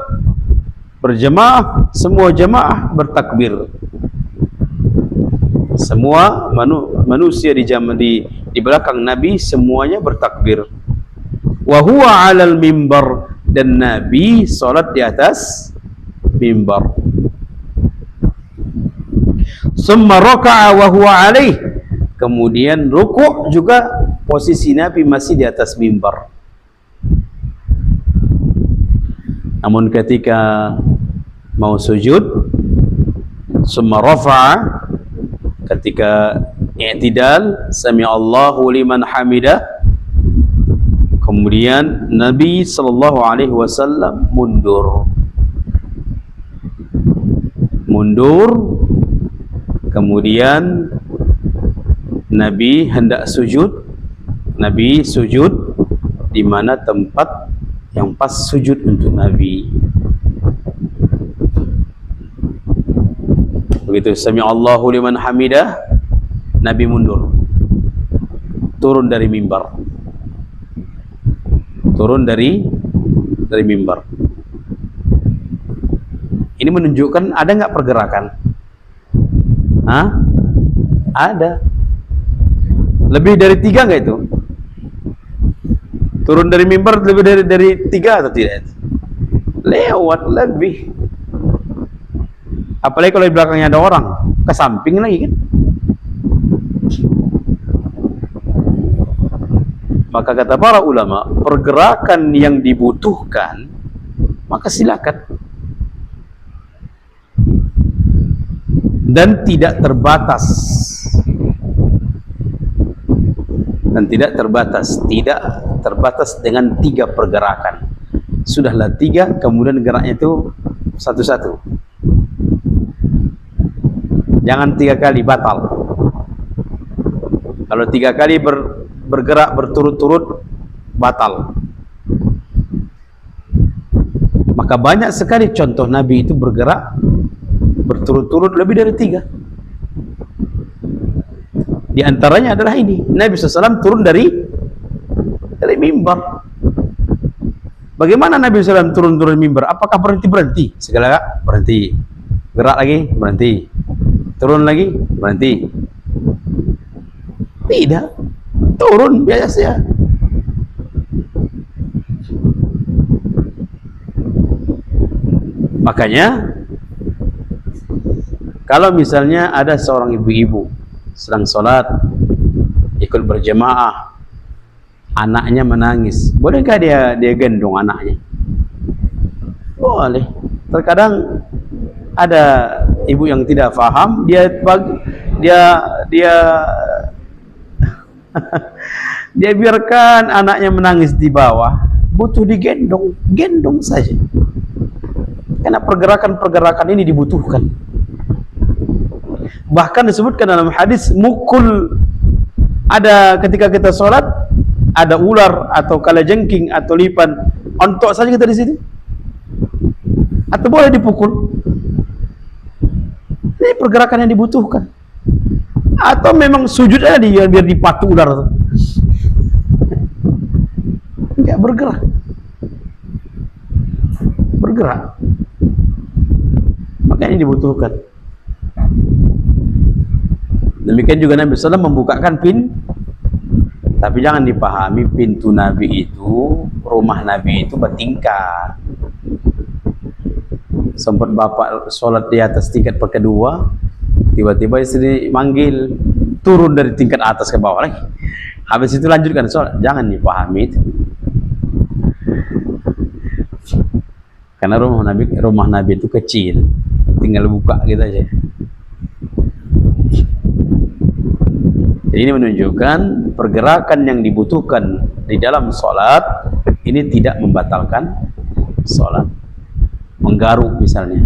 berjemaah, semua jemaah bertakbir. Semua manusia di belakang Nabi semuanya bertakbir. Wa huwa 'alal mimbar, dan Nabi salat di atas mimbar. Summa raka'a wa huwa 'alaih, kemudian rukuk juga posisi Nabi masih di atas mimbar. Namun ketika mau sujud, summa rafa'a, ketika i'tidal, sami Allahu liman hamidah, kemudian Nabi sallallahu alaihi wasallam mundur, kemudian Nabi hendak sujud. Nabi sujud di mana tempat yang pas sujud untuk Nabi. Begitu sami Allahu liman hamidah, Nabi mundur, turun dari mimbar. Turun dari mimbar. Ini menunjukkan ada nggak pergerakan? Ada. Lebih dari 3 nggak itu? Turun dari mimbar lebih dari 3 atau tidak? Lewat lebih. Apalagi kalau di belakangnya ada orang, ke samping lagi kan? Maka kata para ulama, pergerakan yang dibutuhkan, maka silakan. Dan tidak terbatas. Tidak terbatas dengan 3 pergerakan. Sudahlah 3, kemudian geraknya itu satu-satu. Jangan 3 kali, batal. Kalau 3 kali bergerak berturut-turut, batal. Maka banyak sekali contoh Nabi itu bergerak berturut-turut lebih dari 3. Di antaranya adalah ini, Nabi SAW turun dari mimbar. Bagaimana Nabi SAW turun mimbar? Apakah berhenti? Segala berhenti. Gerak lagi, berhenti. Turun lagi, berhenti. Tidak. Turun biasa. Makanya kalau misalnya ada seorang ibu-ibu sedang sholat, ikut berjemaah, anaknya menangis, bolehkah dia gendong anaknya? Boleh. Terkadang ada ibu yang tidak paham, dia biarkan anaknya menangis di bawah, butuh digendong, gendong saja. Karena pergerakan-pergerakan ini dibutuhkan. Bahkan disebutkan dalam hadis mukul, ada ketika kita sholat ada ular atau kalajengking atau lipan, ontok saja kita di sini, atau boleh dipukul. Ini pergerakan yang dibutuhkan. Atau memang sujud aja biar dipatu ular, nggak bergerak. Makanya dibutuhkan. Demikian juga Nabi SAW membukakan tapi jangan dipahami pintu Nabi itu, rumah Nabi itu bertingkat. Sempat bapak sholat di atas tingkat kedua, tiba-tiba istri manggil, turun dari tingkat atas ke bawah lagi. Habis itu lanjutkan sholat. Jangan dipahami itu. Karena rumah Nabi itu kecil, tinggal buka gitu aja. Jadi ini menunjukkan pergerakan yang dibutuhkan di dalam sholat ini tidak membatalkan sholat. Menggaruk misalnya.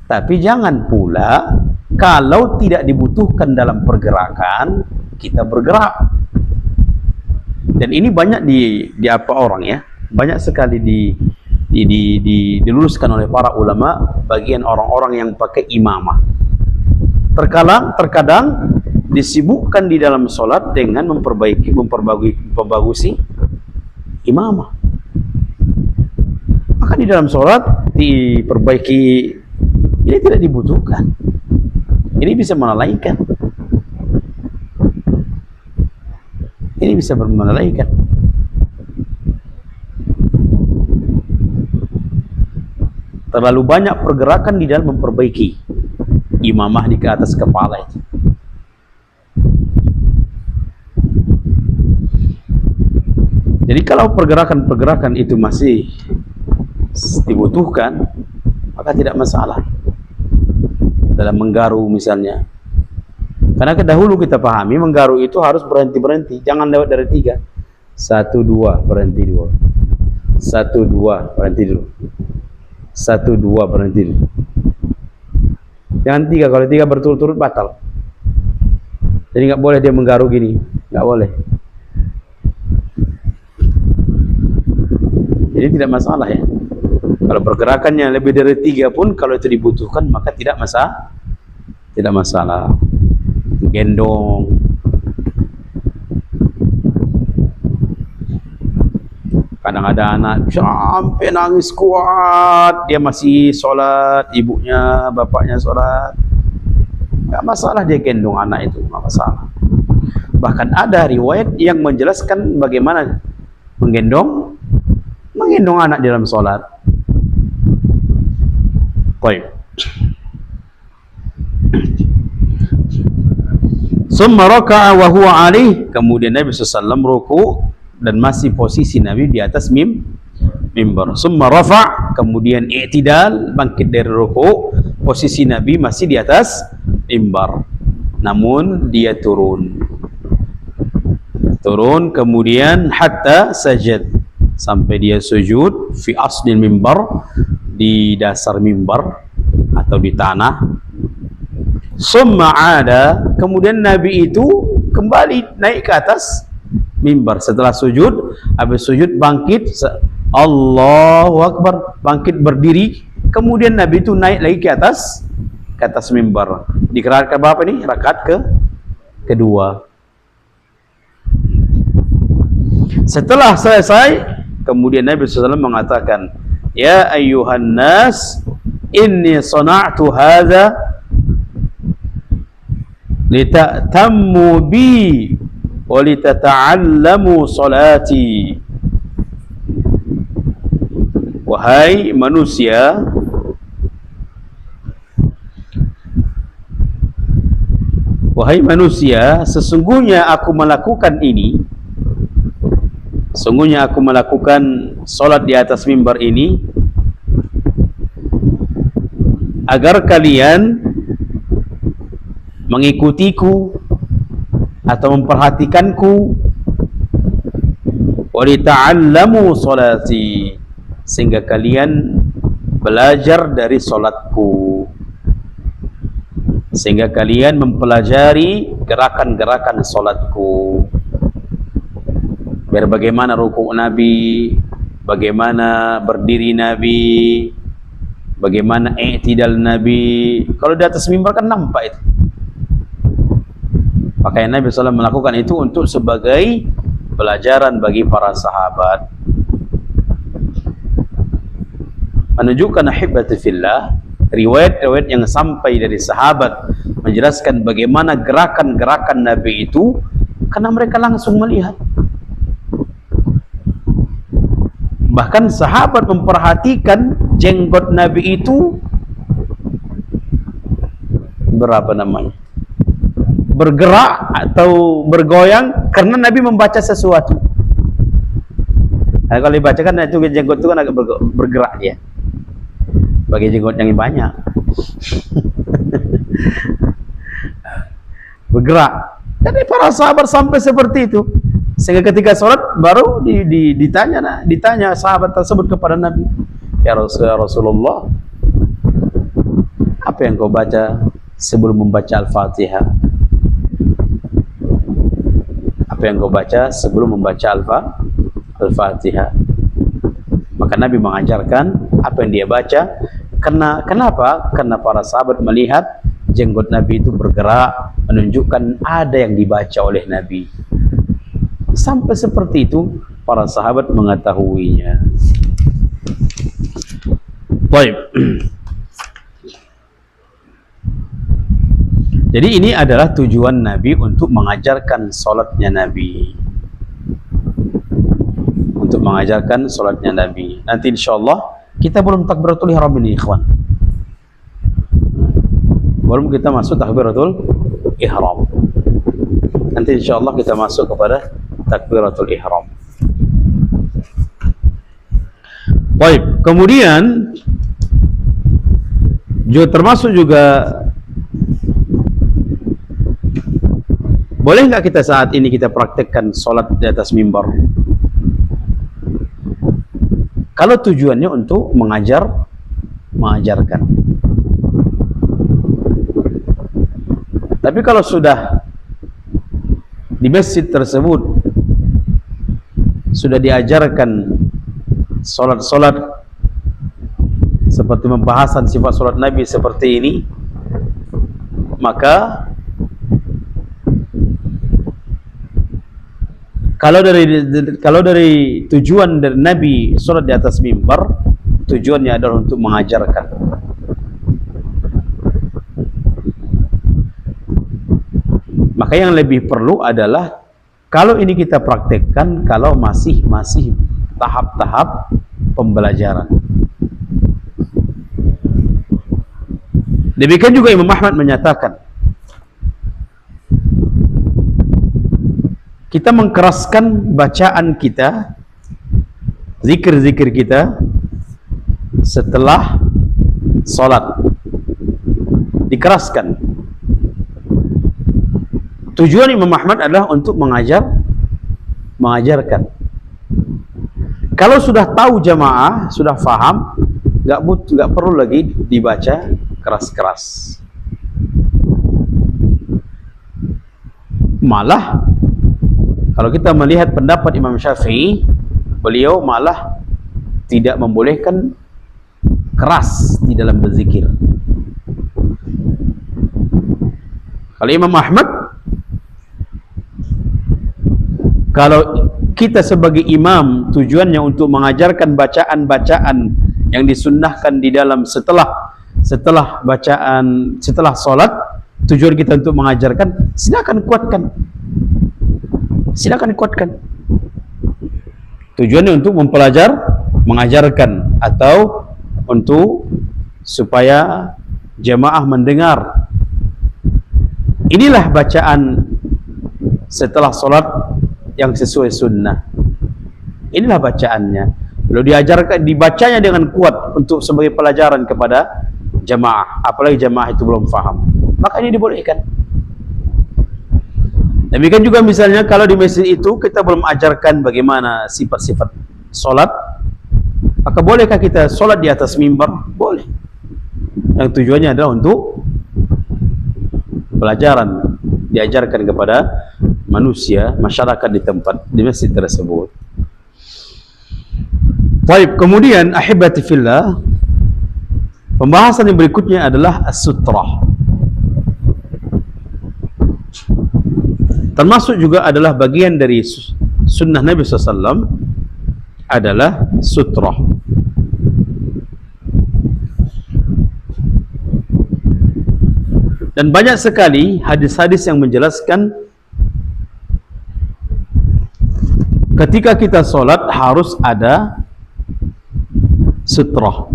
Tapi jangan pula kalau tidak dibutuhkan dalam pergerakan kita bergerak. Dan ini banyak di apa orang ya, banyak sekali diluluskan oleh para ulama bagian orang-orang yang pakai imamah. Terkadang disibukkan di dalam sholat dengan memperbagusi imamah. Maka di dalam sholat diperbaiki, ini tidak dibutuhkan. Ini bisa melalaikan. Ini bisa melalaikan. Terlalu banyak pergerakan di dalam memperbaiki imamah di ke atas kepala itu. Jadi kalau pergerakan-pergerakan itu masih dibutuhkan, maka tidak masalah dalam menggaru misalnya. Karena dahulu kita pahami menggaru itu harus berhenti-berhenti, jangan lewat dari 3. 1, 2, berhenti dulu. 1, 2, berhenti dulu. 1, 2, berhenti dulu. Jangan 3, kalau 3 berturut-turut batal. Jadi nggak boleh dia menggaru gini, nggak boleh. Jadi tidak masalah ya. Kalau pergerakannya lebih dari 3 pun kalau itu dibutuhkan maka tidak masalah. Gendong. Kadang ada anak sampai nangis kuat, dia masih sholat, ibunya, bapaknya sholat. Nggak masalah dia gendong anak itu, nggak masalah. Bahkan ada riwayat yang menjelaskan bagaimana menggendong anak dalam sholat. Baik. Summa raka'a wa huwa alaihi, kemudian Nabi SAW ruku dan masih posisi Nabi di atas mimbar. Summa rafa', kemudian i'tidal, bangkit dari ruku, posisi Nabi masih di atas mimbar. Namun dia turun kemudian hatta sajad, sampai dia sujud fi aslil mimbar, di dasar mimbar atau di tanah. Summa ada, kemudian Nabi itu kembali naik ke atas mimbar setelah sujud. Habis sujud bangkit, Allahu Akbar, bangkit berdiri, kemudian Nabi itu naik lagi ke atas mimbar. Di rakaat berapa nih? Rakaat kedua. Setelah selesai, kemudian Nabi SAW mengatakan, ya ayyuhan nas, inni sana'tu hadha lita'tammu bi wa litata'allamu salati. Wahai manusia, sesungguhnya aku melakukan salat di atas mimbar ini agar kalian mengikutiku atau memperhatikanku, wa lita'allamu salati, sehingga kalian belajar dari salatku. sehingga kalian mempelajari gerakan-gerakan solatku, biar bagaimana rukuk Nabi, bagaimana berdiri Nabi, bagaimana i'tidal Nabi. Kalau di atas mimbar kan nampak itu. Makanya Nabi SAW melakukan itu untuk sebagai pelajaran bagi para sahabat, menunjukkan ahibati fillah. Riwayat-riwayat yang sampai dari sahabat menjelaskan bagaimana gerakan-gerakan Nabi itu karena mereka langsung melihat. Bahkan sahabat memperhatikan jenggot Nabi itu bergerak atau bergoyang karena Nabi membaca sesuatu. Nah, kalau dibacakan itu jenggot itu kan agak bergerak dia. Bagi jenggot yang banyak bergerak. Jadi para sahabat sampai seperti itu, sehingga ketika sholat baru ditanya sahabat tersebut kepada Nabi, ya Rasulullah, apa yang kau baca sebelum membaca Al-Fatihah? Apa yang kau baca sebelum membaca Al-Fatihah? Maka Nabi mengajarkan apa yang dia baca. Kenapa? Karena para sahabat melihat jenggot Nabi itu bergerak, menunjukkan ada yang dibaca oleh Nabi. Sampai seperti itu para sahabat mengetahuinya. Baik. Jadi ini adalah tujuan Nabi untuk mengajarkan solatnya Nabi. Untuk mengajarkan solatnya Nabi. Nanti insyaallah kita belum takbiratul ihram ini, ikhwan. Belum kita masuk takbiratul ihram. Nanti insyaallah kita masuk kepada takbiratul ihram. Baik, kemudian juga termasuk juga, boleh nggak kita saat ini kita praktekkan solat di atas mimbar? Kalau tujuannya untuk mengajarkan. Tapi kalau sudah di masjid tersebut sudah diajarkan solat-solat seperti pembahasan sifat solat Nabi seperti ini, maka kalau dari tujuan dari Nabi sholat di atas mimbar, tujuannya adalah untuk mengajarkan. Maka yang lebih perlu adalah kalau ini kita praktekkan kalau masih tahap-tahap pembelajaran. Demikian juga Imam Ahmad menyatakan, kita mengkeraskan bacaan kita, zikir-zikir kita setelah sholat, dikeraskan. Tujuan Imam Ahmad adalah untuk mengajarkan. Kalau sudah tahu jamaah, sudah faham, nggak perlu lagi dibaca keras-keras. Malah kalau kita melihat pendapat Imam Syafi'i, beliau malah tidak membolehkan keras di dalam berzikir. Kalau Imam Ahmad, kalau kita sebagai imam tujuannya untuk mengajarkan bacaan-bacaan yang disunnahkan di dalam setelah sholat, tujuan kita untuk mengajarkan, silakan kuatkan. Tujuannya untuk mengajarkan atau untuk supaya jamaah mendengar. Inilah bacaan setelah sholat yang sesuai sunnah. Inilah bacaannya. Lalu dibacanya dengan kuat untuk sebagai pelajaran kepada jamaah. Apalagi jamaah itu belum faham, maka ini dibolehkan. Demikian juga misalnya kalau di masjid itu kita belum ajarkan bagaimana sifat-sifat solat, maka bolehkah kita solat di atas mimbar? Boleh. Yang tujuannya adalah untuk pelajaran diajarkan kepada manusia, masyarakat di tempat di masjid tersebut. Baik, kemudian ahibati fillah, pembahasan yang berikutnya adalah as-sutrah. Termasuk juga adalah bagian dari sunnah Nabi SAW adalah sutrah. Dan banyak sekali hadis-hadis yang menjelaskan ketika kita solat harus ada sutrah.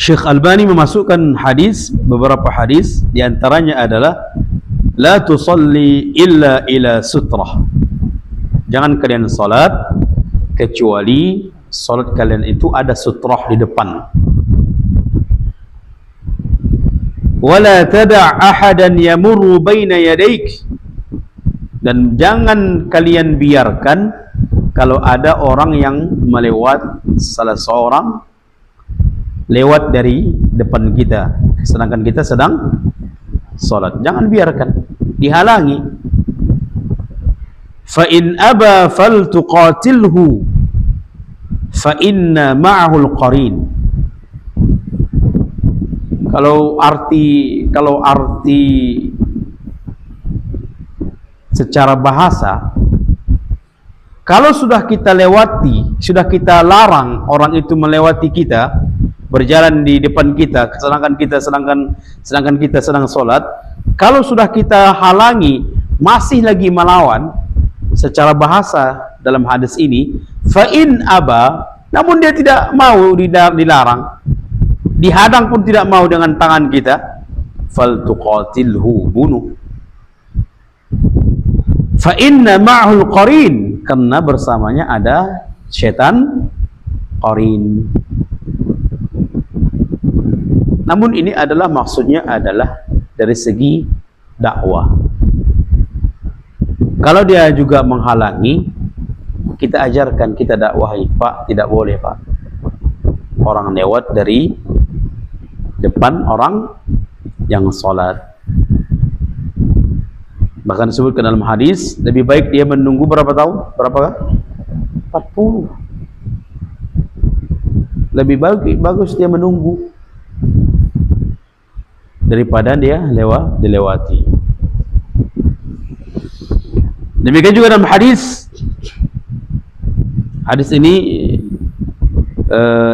Syekh Albani memasukkan hadis, beberapa hadis, di antaranya adalah la tusalli illa ila sutrah. Jangan kalian salat kecuali salat kalian itu ada sutrah di depan. Wala tada' ahadan yamurru baina yadayk, dan jangan kalian biarkan kalau ada orang yang melewat, salah seorang lewat dari depan kita sedangkan kita sedang salat, jangan biarkan, dihalangi. Fa in aba faltuqatilhu fa inna ma'ahu al-qarin. Kalau arti secara bahasa, kalau sudah kita lewati, sudah kita larang orang itu melewati kita, berjalan di depan kita, sedangkan kita sedang solat, kalau sudah kita halangi masih lagi melawan, secara bahasa dalam hadis ini, fa in aba, namun dia tidak mau dilarang, dihadang pun tidak mau dengan tangan kita, fal tuqatilhu, bunuh. Fa inna ma'hul qarin, karena bersamanya ada syaitan qarin. Namun ini adalah maksudnya adalah dari segi dakwah. Kalau dia juga menghalangi, kita ajarkan, kita dakwahi, Pak, tidak boleh Pak, orang lewat dari depan orang yang sholat. Bahkan disebutkan dalam hadis, lebih baik dia menunggu berapa tahun? Berapakah? 40. Lebih bagus dia menunggu daripada dia dilewati. Demikian juga dalam hadis ini,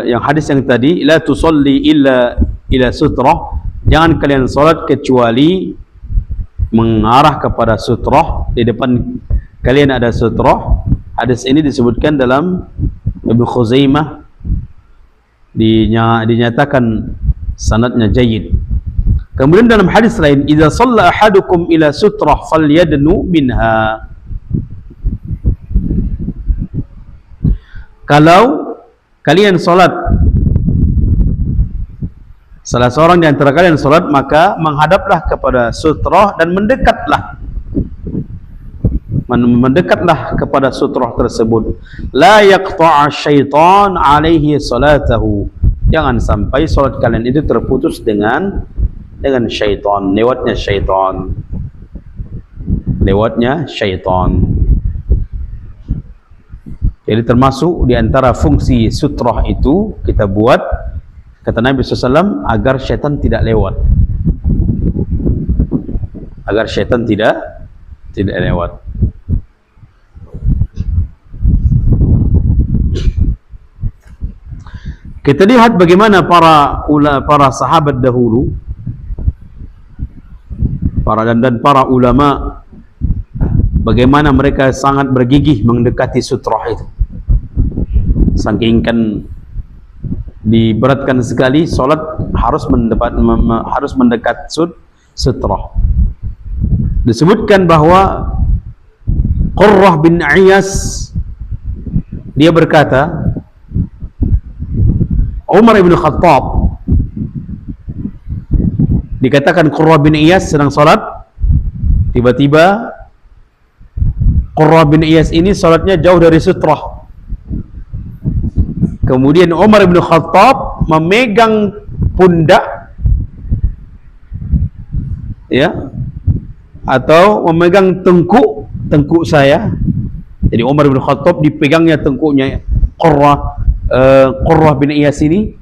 yang hadis yang tadi, la tusalli illa ila sutrah, jangan kalian salat kecuali mengarah kepada sutrah, di depan kalian ada sutrah. Hadis ini disebutkan dalam Ibnu Khuzaimah, dinyatakan sanadnya jayyid. Kemudian dalam hadis lain, idza shalla ahadukum ila sutrah falyadnu minha. Kalau kalian salat, salah seorang di antara kalian salat, maka menghadaplah kepada sutrah dan mendekatlah kepada sutrah tersebut. La yaqta'a syaitan alaihi salatahu, jangan sampai salat kalian itu terputus dengan syaitan, lewatnya syaitan. Jadi termasuk di antara fungsi sutrah itu kita buat, kata Nabi SAW, agar syaitan tidak lewat, agar syaitan tidak lewat. Kita lihat bagaimana para sahabat dahulu, dan para ulama, bagaimana mereka sangat bergigih mendekati sutrah itu. Saking kan diberatkan sekali, solat harus mendekat sutrah. Disebutkan bahwa Qurrah bin Iyas, dia berkata, Umar ibn Khattab, dikatakan Qurrah bin Iyas sedang salat, tiba-tiba Qurrah bin Iyas ini salatnya jauh dari sutrah. kemudian Umar bin Khattab memegang pundak, ya, atau memegang tengkuk saya. Jadi Umar bin Khattab dipegangnya tengkuknya Qurrah bin Iyas ini,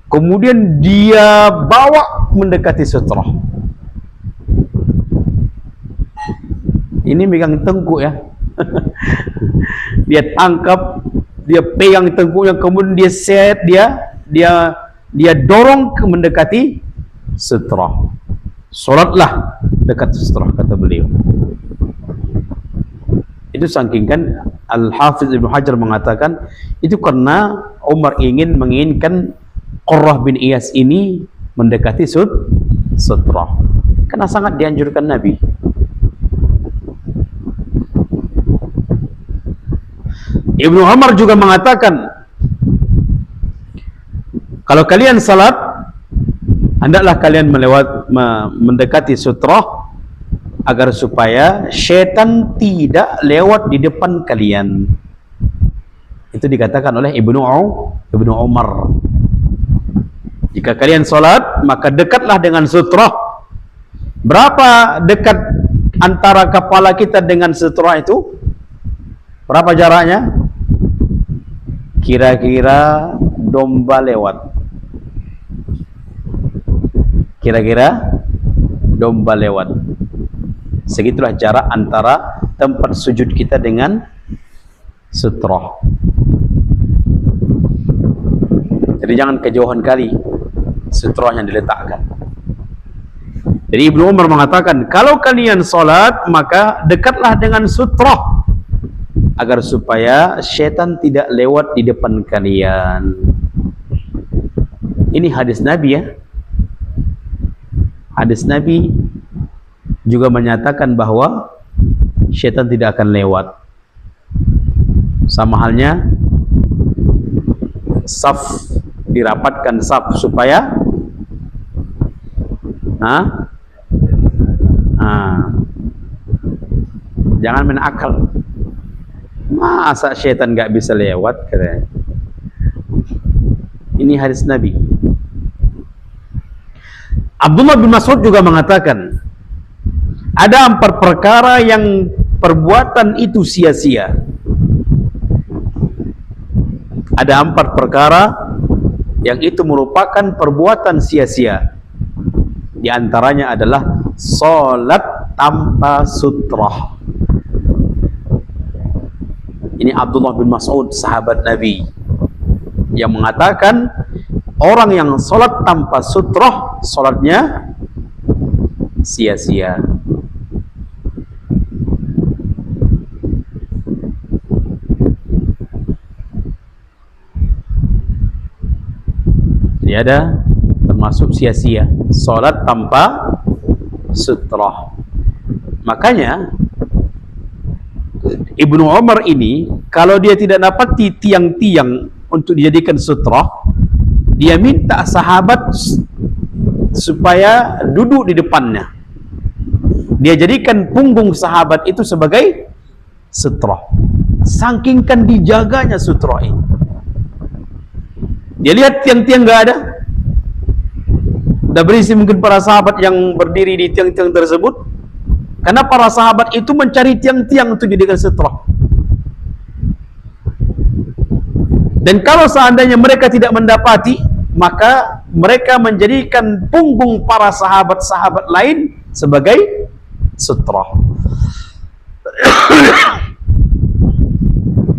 kemudian dia bawa mendekati sutrah. Ini megang tengkuk, ya. Dia tangkap, dia pegang tengkuknya, kemudian dia set, dia dorong ke mendekati sutrah. Solatlah dekat sutrah, kata beliau. Itu saking kan Al-Hafiz Ibnu Hajar mengatakan itu karena Umar menginginkan Qurrah bin Iyas ini mendekati sutrah, karena sangat dianjurkan Nabi. Ibnu Umar juga mengatakan, kalau kalian salat, hendaklah kalian mendekati sutrah, agar supaya syaitan tidak lewat di depan kalian. Itu dikatakan oleh Ibnu Umar. Jika kalian salat, maka dekatlah dengan sutrah. Berapa dekat antara kepala kita dengan sutrah itu? Berapa jaraknya? Kira-kira domba lewat. Kira-kira domba lewat. Segitulah jarak antara tempat sujud kita dengan sutrah. Jadi jangan kejauhan kali sutrah yang diletakkan. Jadi Ibnu Umar mengatakan, kalau kalian salat, maka dekatlah dengan sutrah, agar supaya syaitan tidak lewat di depan kalian. Ini hadis Nabi, ya. Hadis Nabi juga menyatakan bahwa syaitan tidak akan lewat. Sama halnya saf, dirapatkan saf supaya jangan main akal. Masa syaitan nggak bisa lewat, katanya. Ini hadis Nabi. Abdullah bin Mas'ud juga mengatakan, ada 4 perkara yang perbuatan itu sia-sia. Ada 4 perkara yang itu merupakan perbuatan sia-sia. Di antaranya adalah salat tanpa sutrah. Ini Abdullah bin Mas'ud, sahabat Nabi, yang mengatakan orang yang salat tanpa sutrah, salatnya sia-sia. Jadi ada termasuk sia-sia salat tanpa sutrah. Makanya Ibnu Umar ini, kalau dia tidak dapati tiang-tiang untuk dijadikan sutrah, dia minta sahabat supaya duduk di depannya. Dia jadikan punggung sahabat itu sebagai sutrah. Saking kan dijaganya sutrah ini. Dia lihat tiang-tiang nggak ada, udah berisi mungkin para sahabat yang berdiri di tiang-tiang tersebut. Karena para sahabat itu mencari tiang-tiang untuk dijadikan sutrah. Dan kalau seandainya mereka tidak mendapati, maka mereka menjadikan punggung para sahabat-sahabat lain sebagai sutrah.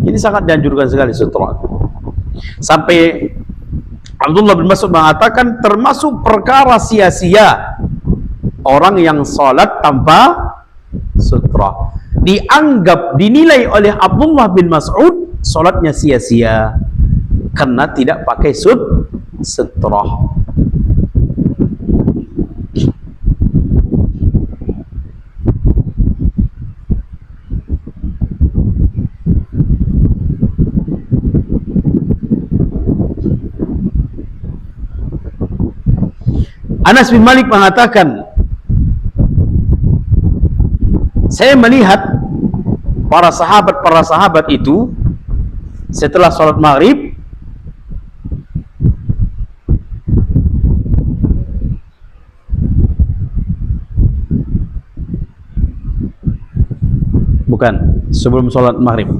Ini sangat dianjurkan sekali sutrah. Sampai Abdullah bin Mas'ud mengatakan, termasuk perkara sia-sia orang yang salat tanpa sutrah. Dinilai oleh Abdullah bin Mas'ud salatnya sia-sia karena tidak pakai sutrah. Anas bin Malik mengatakan, saya melihat para sahabat itu setelah sholat maghrib Bukan, sebelum sholat maghrib.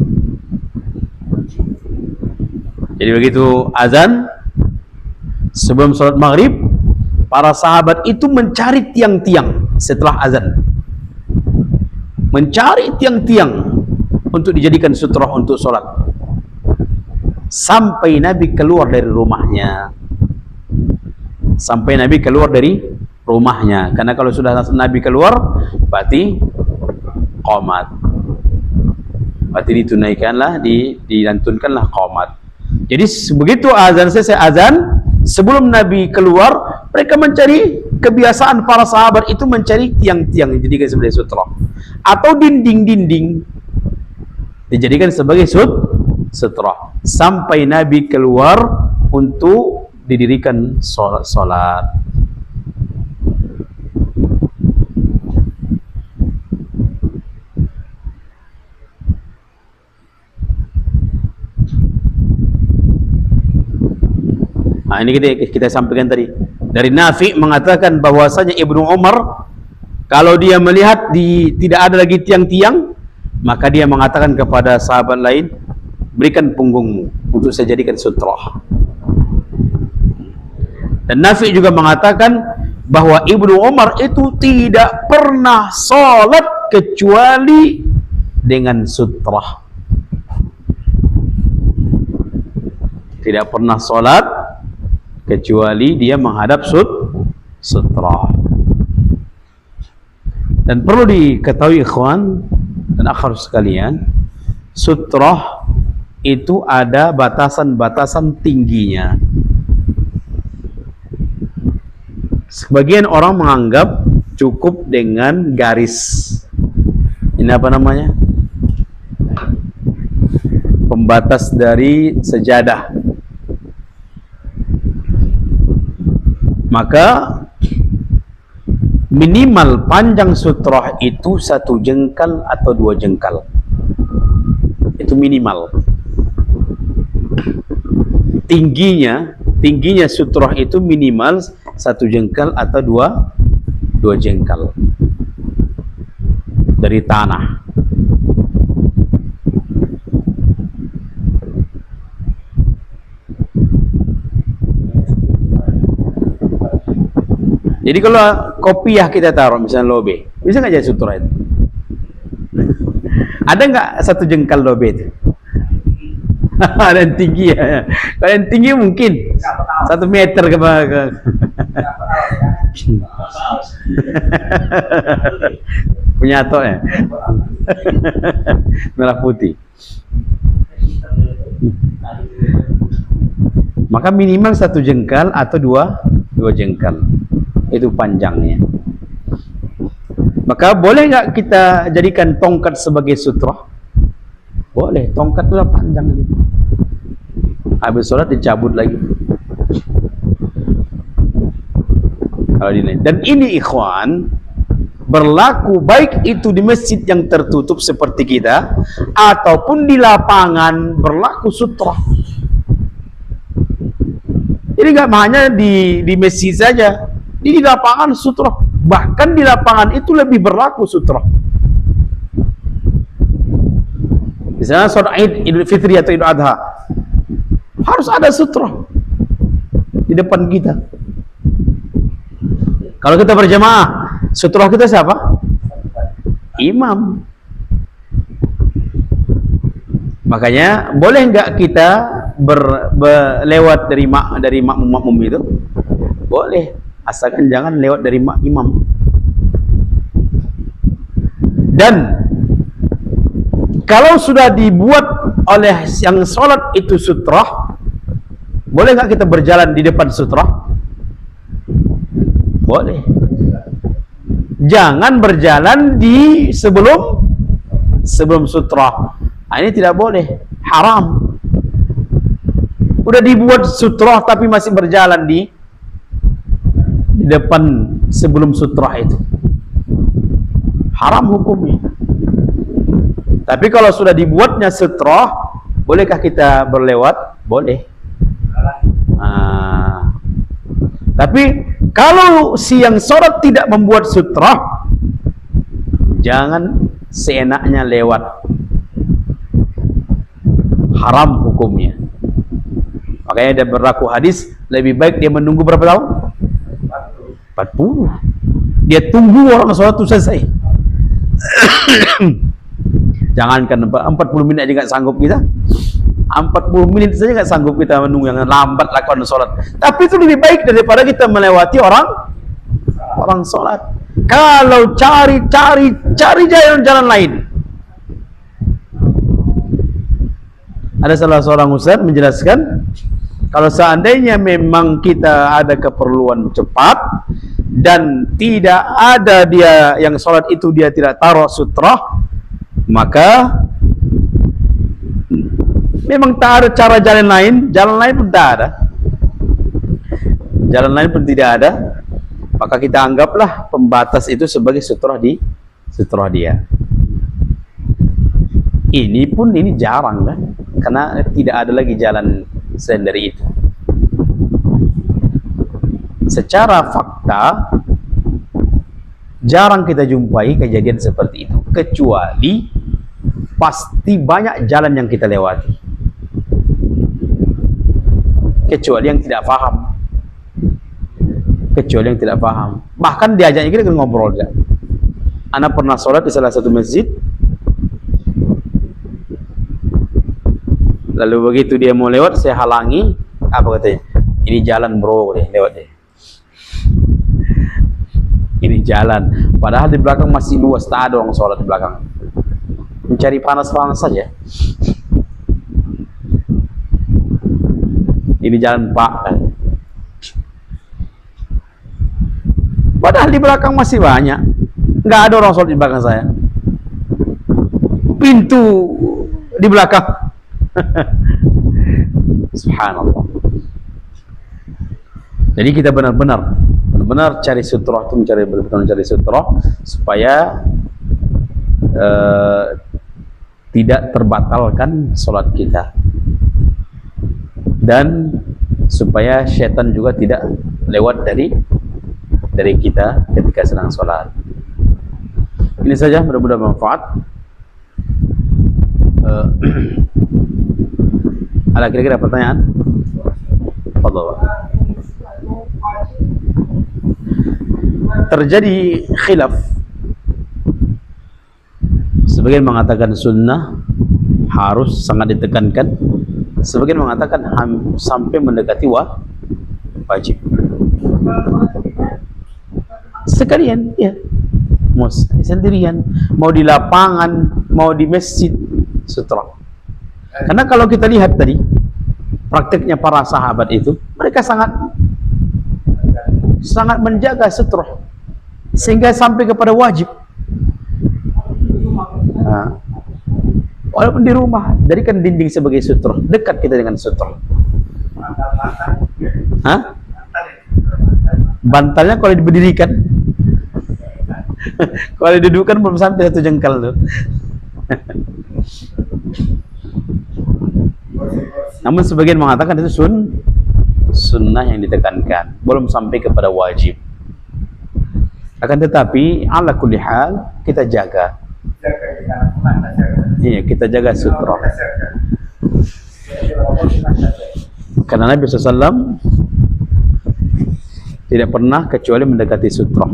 Jadi begitu azan sebelum sholat maghrib, para sahabat itu mencari tiang-tiang setelah azan, mencari tiang-tiang untuk dijadikan sutrah untuk sholat, sampai Nabi keluar dari rumahnya. Sampai Nabi keluar dari rumahnya. Karena kalau sudah Nabi keluar, berarti qomat, berarti ditunaikanlah, dilantunkanlah qomat. Jadi begitu azan selesai azan, sebelum Nabi keluar, mereka mencari, kebiasaan para sahabat itu mencari tiang-tiang yang dijadikan sebagai sutrah, atau dinding-dinding dijadikan sebagai sutrah, sampai Nabi keluar untuk didirikan sholat. Nah, ini kita sampaikan tadi. Dari Nafi mengatakan bahwasanya Ibnu Umar kalau dia melihat tidak ada lagi tiang-tiang, maka dia mengatakan kepada sahabat lain, berikan punggungmu untuk saya jadikan sutrah. Dan Nafi juga mengatakan bahwa Ibnu Umar itu tidak pernah sholat kecuali dengan sutrah. Tidak pernah sholat kecuali dia menghadap sutrah. Dan perlu diketahui ikhwan dan akhwat sekalian, sutrah itu ada batasan-batasan tingginya. Sebagian orang menganggap cukup dengan garis, ini apa namanya, pembatas dari sejadah. Maka minimal panjang sutrah itu 1 jengkal atau 2 jengkal. Itu minimal. Tingginya sutrah itu minimal 1 jengkal atau 2 jengkal dari tanah. Jadi kalau kopiah kita taruh misalnya lobe, bisa nggak jadi sutrah itu? Ada nggak 1 jengkal lobe itu? Ada yang tinggi ya. Kalau yang tinggi mungkin 1 meter ke punya atok ya. Merah putih. Maka minimal 1 jengkal atau 2 jengkal. Itu panjangnya. Maka boleh nggak kita jadikan tongkat sebagai sutrah? Boleh, tongkat itu panjang gitu. Habis sholat dicabut lagi. Kalau dan ini ikhwan berlaku baik itu di masjid yang tertutup seperti kita ataupun di lapangan, berlaku sutrah. Jadi nggak hanya di masjid saja. Di lapangan sutrah, bahkan di lapangan itu lebih berlaku sutrah. Misalnya sholat Id, Idul Fitri atau Idul Adha, harus ada sutrah di depan kita. Kalau kita berjamaah, sutrah kita siapa? Imam. Makanya boleh nggak kita lewat dari makmum itu? Boleh. Asalkan jangan lewat dari imam. Dan kalau sudah dibuat oleh yang sholat itu sutrah, boleh nggak kita berjalan di depan sutrah? Boleh. Jangan berjalan di sebelum sutrah. Nah, ini tidak boleh, haram. Udah dibuat sutrah tapi masih berjalan di depan sebelum sutrah itu, haram hukumnya. Tapi kalau sudah dibuatnya sutrah, bolehkah kita berlewat? Boleh. Tapi kalau si yang sholat tidak membuat sutrah, jangan seenaknya lewat. Haram hukumnya. Makanya ada berlaku hadis, lebih baik dia menunggu berapa tahun? 40. Dia tunggu orang sholat itu selesai. Jangankan 40 menit aja nggak sanggup kita. 40 menit saja nggak sanggup kita menunggu, yang lambat lakukan sholat. Tapi itu lebih baik daripada kita melewati orang sholat. Kalau cari jalan lain. Ada salah seorang ustaz menjelaskan, kalau seandainya memang kita ada keperluan cepat dan tidak ada dia yang sholat itu dia tidak taruh sutrah, maka memang tak ada cara jalan lain pun tak ada. Jalan lain pun tidak ada, maka kita anggaplah pembatas itu sebagai sutrah dia. Ini jarang kan, karena tidak ada lagi jalan selain dari itu. Secara fakta jarang kita jumpai kejadian seperti itu, kecuali pasti banyak jalan yang kita lewati, kecuali yang tidak paham. Bahkan diajaknya kita ngobrol kan. Anak pernah sholat di salah satu masjid, lalu begitu dia mau lewat, saya halangi. Apa katanya? Ini jalan bro, lewat deh. Ini jalan, padahal di belakang masih luas, tak ada orang sholat di belakang. Mencari panas-panas saja. Ini jalan pak. Padahal di belakang masih banyak, nggak ada orang sholat di belakang saya. Pintu di belakang. Subhanallah. Jadi kita benar-benar cari sutrah itu, mencari sutrah supaya tidak terbatalkan sholat kita, dan supaya syaitan juga tidak lewat dari kita ketika sedang sholat. Ini saja, mudah-mudahan bermanfaat. Ada kira-kira pertanyaan? Fadhal. Terjadi khilaf. Sebagian mengatakan sunnah harus sangat ditekankan, sebagian mengatakan sampai mendekati wajib. Sekalian, ya, mau sendirian, mau di lapangan, mau di masjid, sutra. Karena kalau kita lihat tadi prakteknya para sahabat itu, mereka sangat menjaga sutra sehingga sampai kepada wajib. Nah, walaupun di rumah, jadikan dinding sebagai sutra, dekat kita dengan sutra. Bantalnya kalau diberdirikan, kalau didudukkan belum sampai 1 jengkal tuh. Namun sebagian mengatakan itu sunnah yang ditekankan, belum sampai kepada wajib. Akan tetapi ala kulli hal kita jaga. Iya, kita jaga sutra. Karena Nabi SAW tidak pernah kecuali mendekati sutra.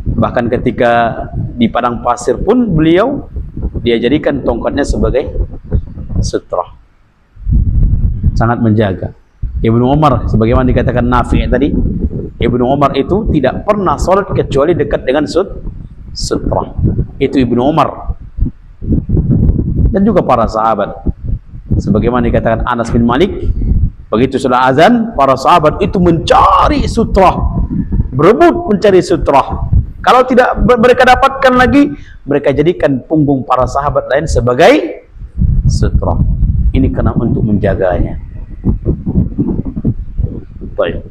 Bahkan ketika di padang pasir pun dia jadikan tongkatnya sebagai sutra. Sangat menjaga. Ibnu Umar, sebagaimana dikatakan Nafi' tadi, Ibnu Umar itu tidak pernah sholat kecuali dekat dengan sutra. Itu Ibnu Umar. Dan juga para sahabat. Sebagaimana dikatakan Anas bin Malik, begitu sudah azan, para sahabat itu mencari sutra, berebut mencari sutra. Kalau tidak mereka dapatkan lagi, mereka jadikan punggung para sahabat lain sebagai sutra. Ini karena untuk menjaganya. Baik.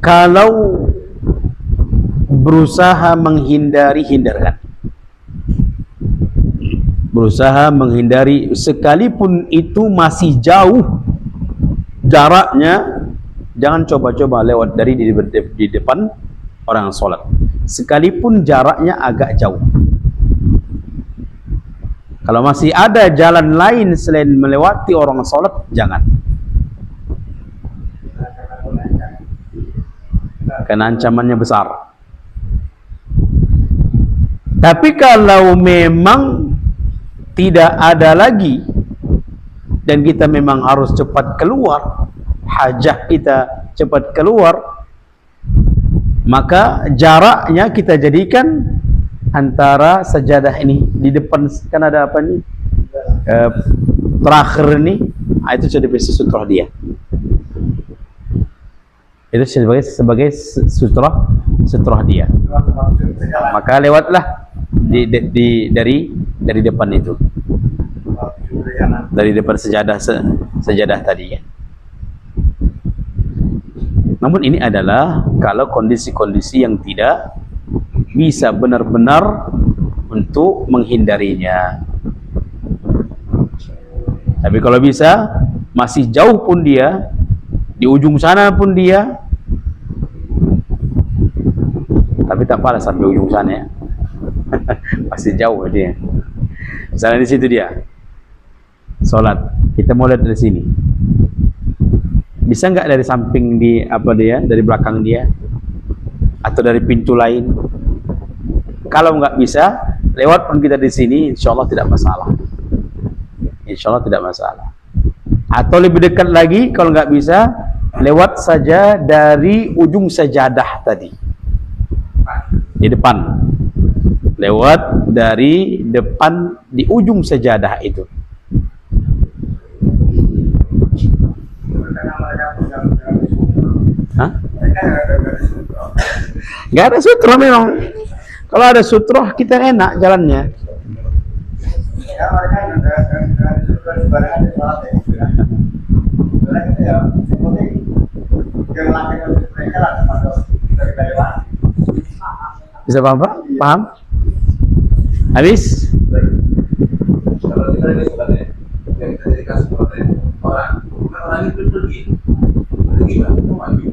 Kalau berusaha menghindari, hindarkan. Berusaha menghindari, sekalipun itu masih jauh jaraknya, jangan coba-coba lewat dari di depan orang sholat, sekalipun jaraknya agak jauh. Kalau masih ada jalan lain selain melewati orang sholat, jangan. Karena ancamannya besar. Tapi kalau memang tidak ada lagi dan kita memang harus cepat keluar, hajah kita cepat keluar, maka jaraknya kita jadikan antara sajadah ini di depan, kan ada apa nih, terakhir ini, itu sudah bisa sutrah dia. Itu sebagai sutrah dia. Maka lewatlah dari depan itu, dari depan sajadah tadi ya. Namun ini adalah kalau kondisi-kondisi yang tidak bisa benar-benar untuk menghindarinya. Tapi kalau bisa, masih jauh pun dia, di ujung sana pun dia, tapi tak apalah sampai ujung sana ya. Masih jauh dia. Misalnya di situ dia sholat, kita mau lihat dari sini, bisa nggak dari samping dari belakang dia, atau dari pintu lain? Kalau nggak bisa, lewat pun kita di sini, insya Allah tidak masalah. Insya Allah tidak masalah. Atau lebih dekat lagi, kalau nggak bisa, lewat saja dari ujung sajadah tadi, di depan. Lewat dari depan di ujung sajadah itu. Hah? Nggak ada sutra memang. Kalau ada sutra kita enak jalannya. Bisa paham Pak? Paham? Habis? Kalau kita ini sebenarnya, yang kita jadikan sebenarnya orang itu pergi gimana? Maju.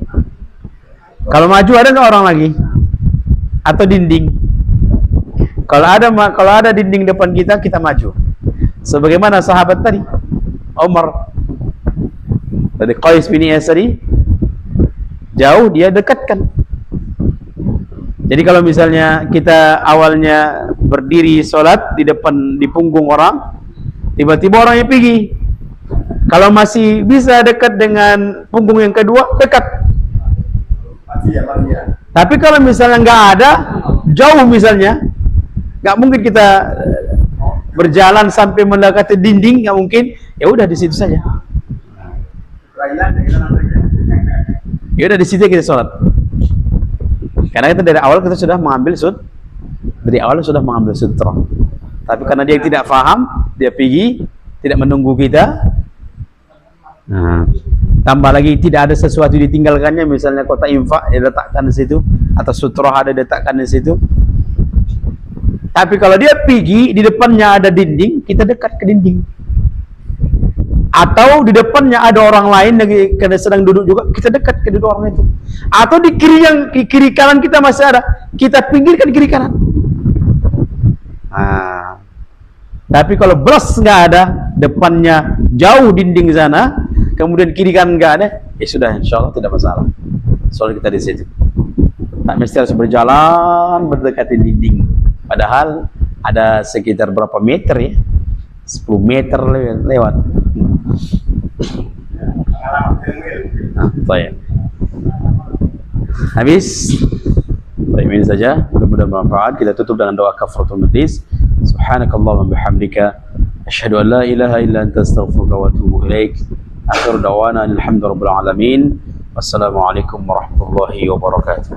Kalau maju ada nggak orang lagi? Atau dinding? Kalau ada dinding depan kita, kita maju. Sebagaimana sahabat tadi, Umar dari Qais bin Iyas tadi, jauh dia dekatkan. Jadi kalau misalnya kita awalnya berdiri sholat di depan, di punggung orang, tiba-tiba orangnya pergi. Kalau masih bisa dekat dengan punggung yang kedua, dekat. Tapi kalau misalnya nggak ada, jauh misalnya, nggak mungkin kita berjalan sampai mendekati dinding, nggak mungkin. Ya udah di situ saja. Ya udah di situ kita sholat. Karena kita dari awal kita sudah mengambil sutra. Tapi karena dia tidak paham, dia pergi, tidak menunggu kita. Nah, tambah lagi tidak ada sesuatu ditinggalkannya, misalnya kotak infak dia letakkan di situ, atau sutra ada diletakkan di situ. Tapi kalau dia pergi, di depannya ada dinding, kita dekat ke dinding. Atau di depannya ada orang lain lagi karena sedang duduk juga, kita dekat ke duduk orang itu. Atau di kiri kanan kita masih ada, kita pinggirkan kiri kanan. Nah, tapi kalau belas nggak ada, depannya jauh dinding sana, kemudian kiri kanan nggak ada, ya sudah, insya Allah tidak masalah. Soal kita di situ, tak mesti harus berjalan berdekati dinding. Padahal ada sekitar berapa meter ya, 10 meter lewat. Nah, baik. Habis. Baik, ini saja. Mudah-mudahan bermanfaat. Kita tutup dengan doa kafaratul majlis. Subhanakallahumma bihamdika, asyhadu an la ilaha illa anta, astaghfiruka wa atubu ilaik. Akhir da'wana alhamdulillahirabbil alamin. Wassalamualaikum warahmatullahi wabarakatuh.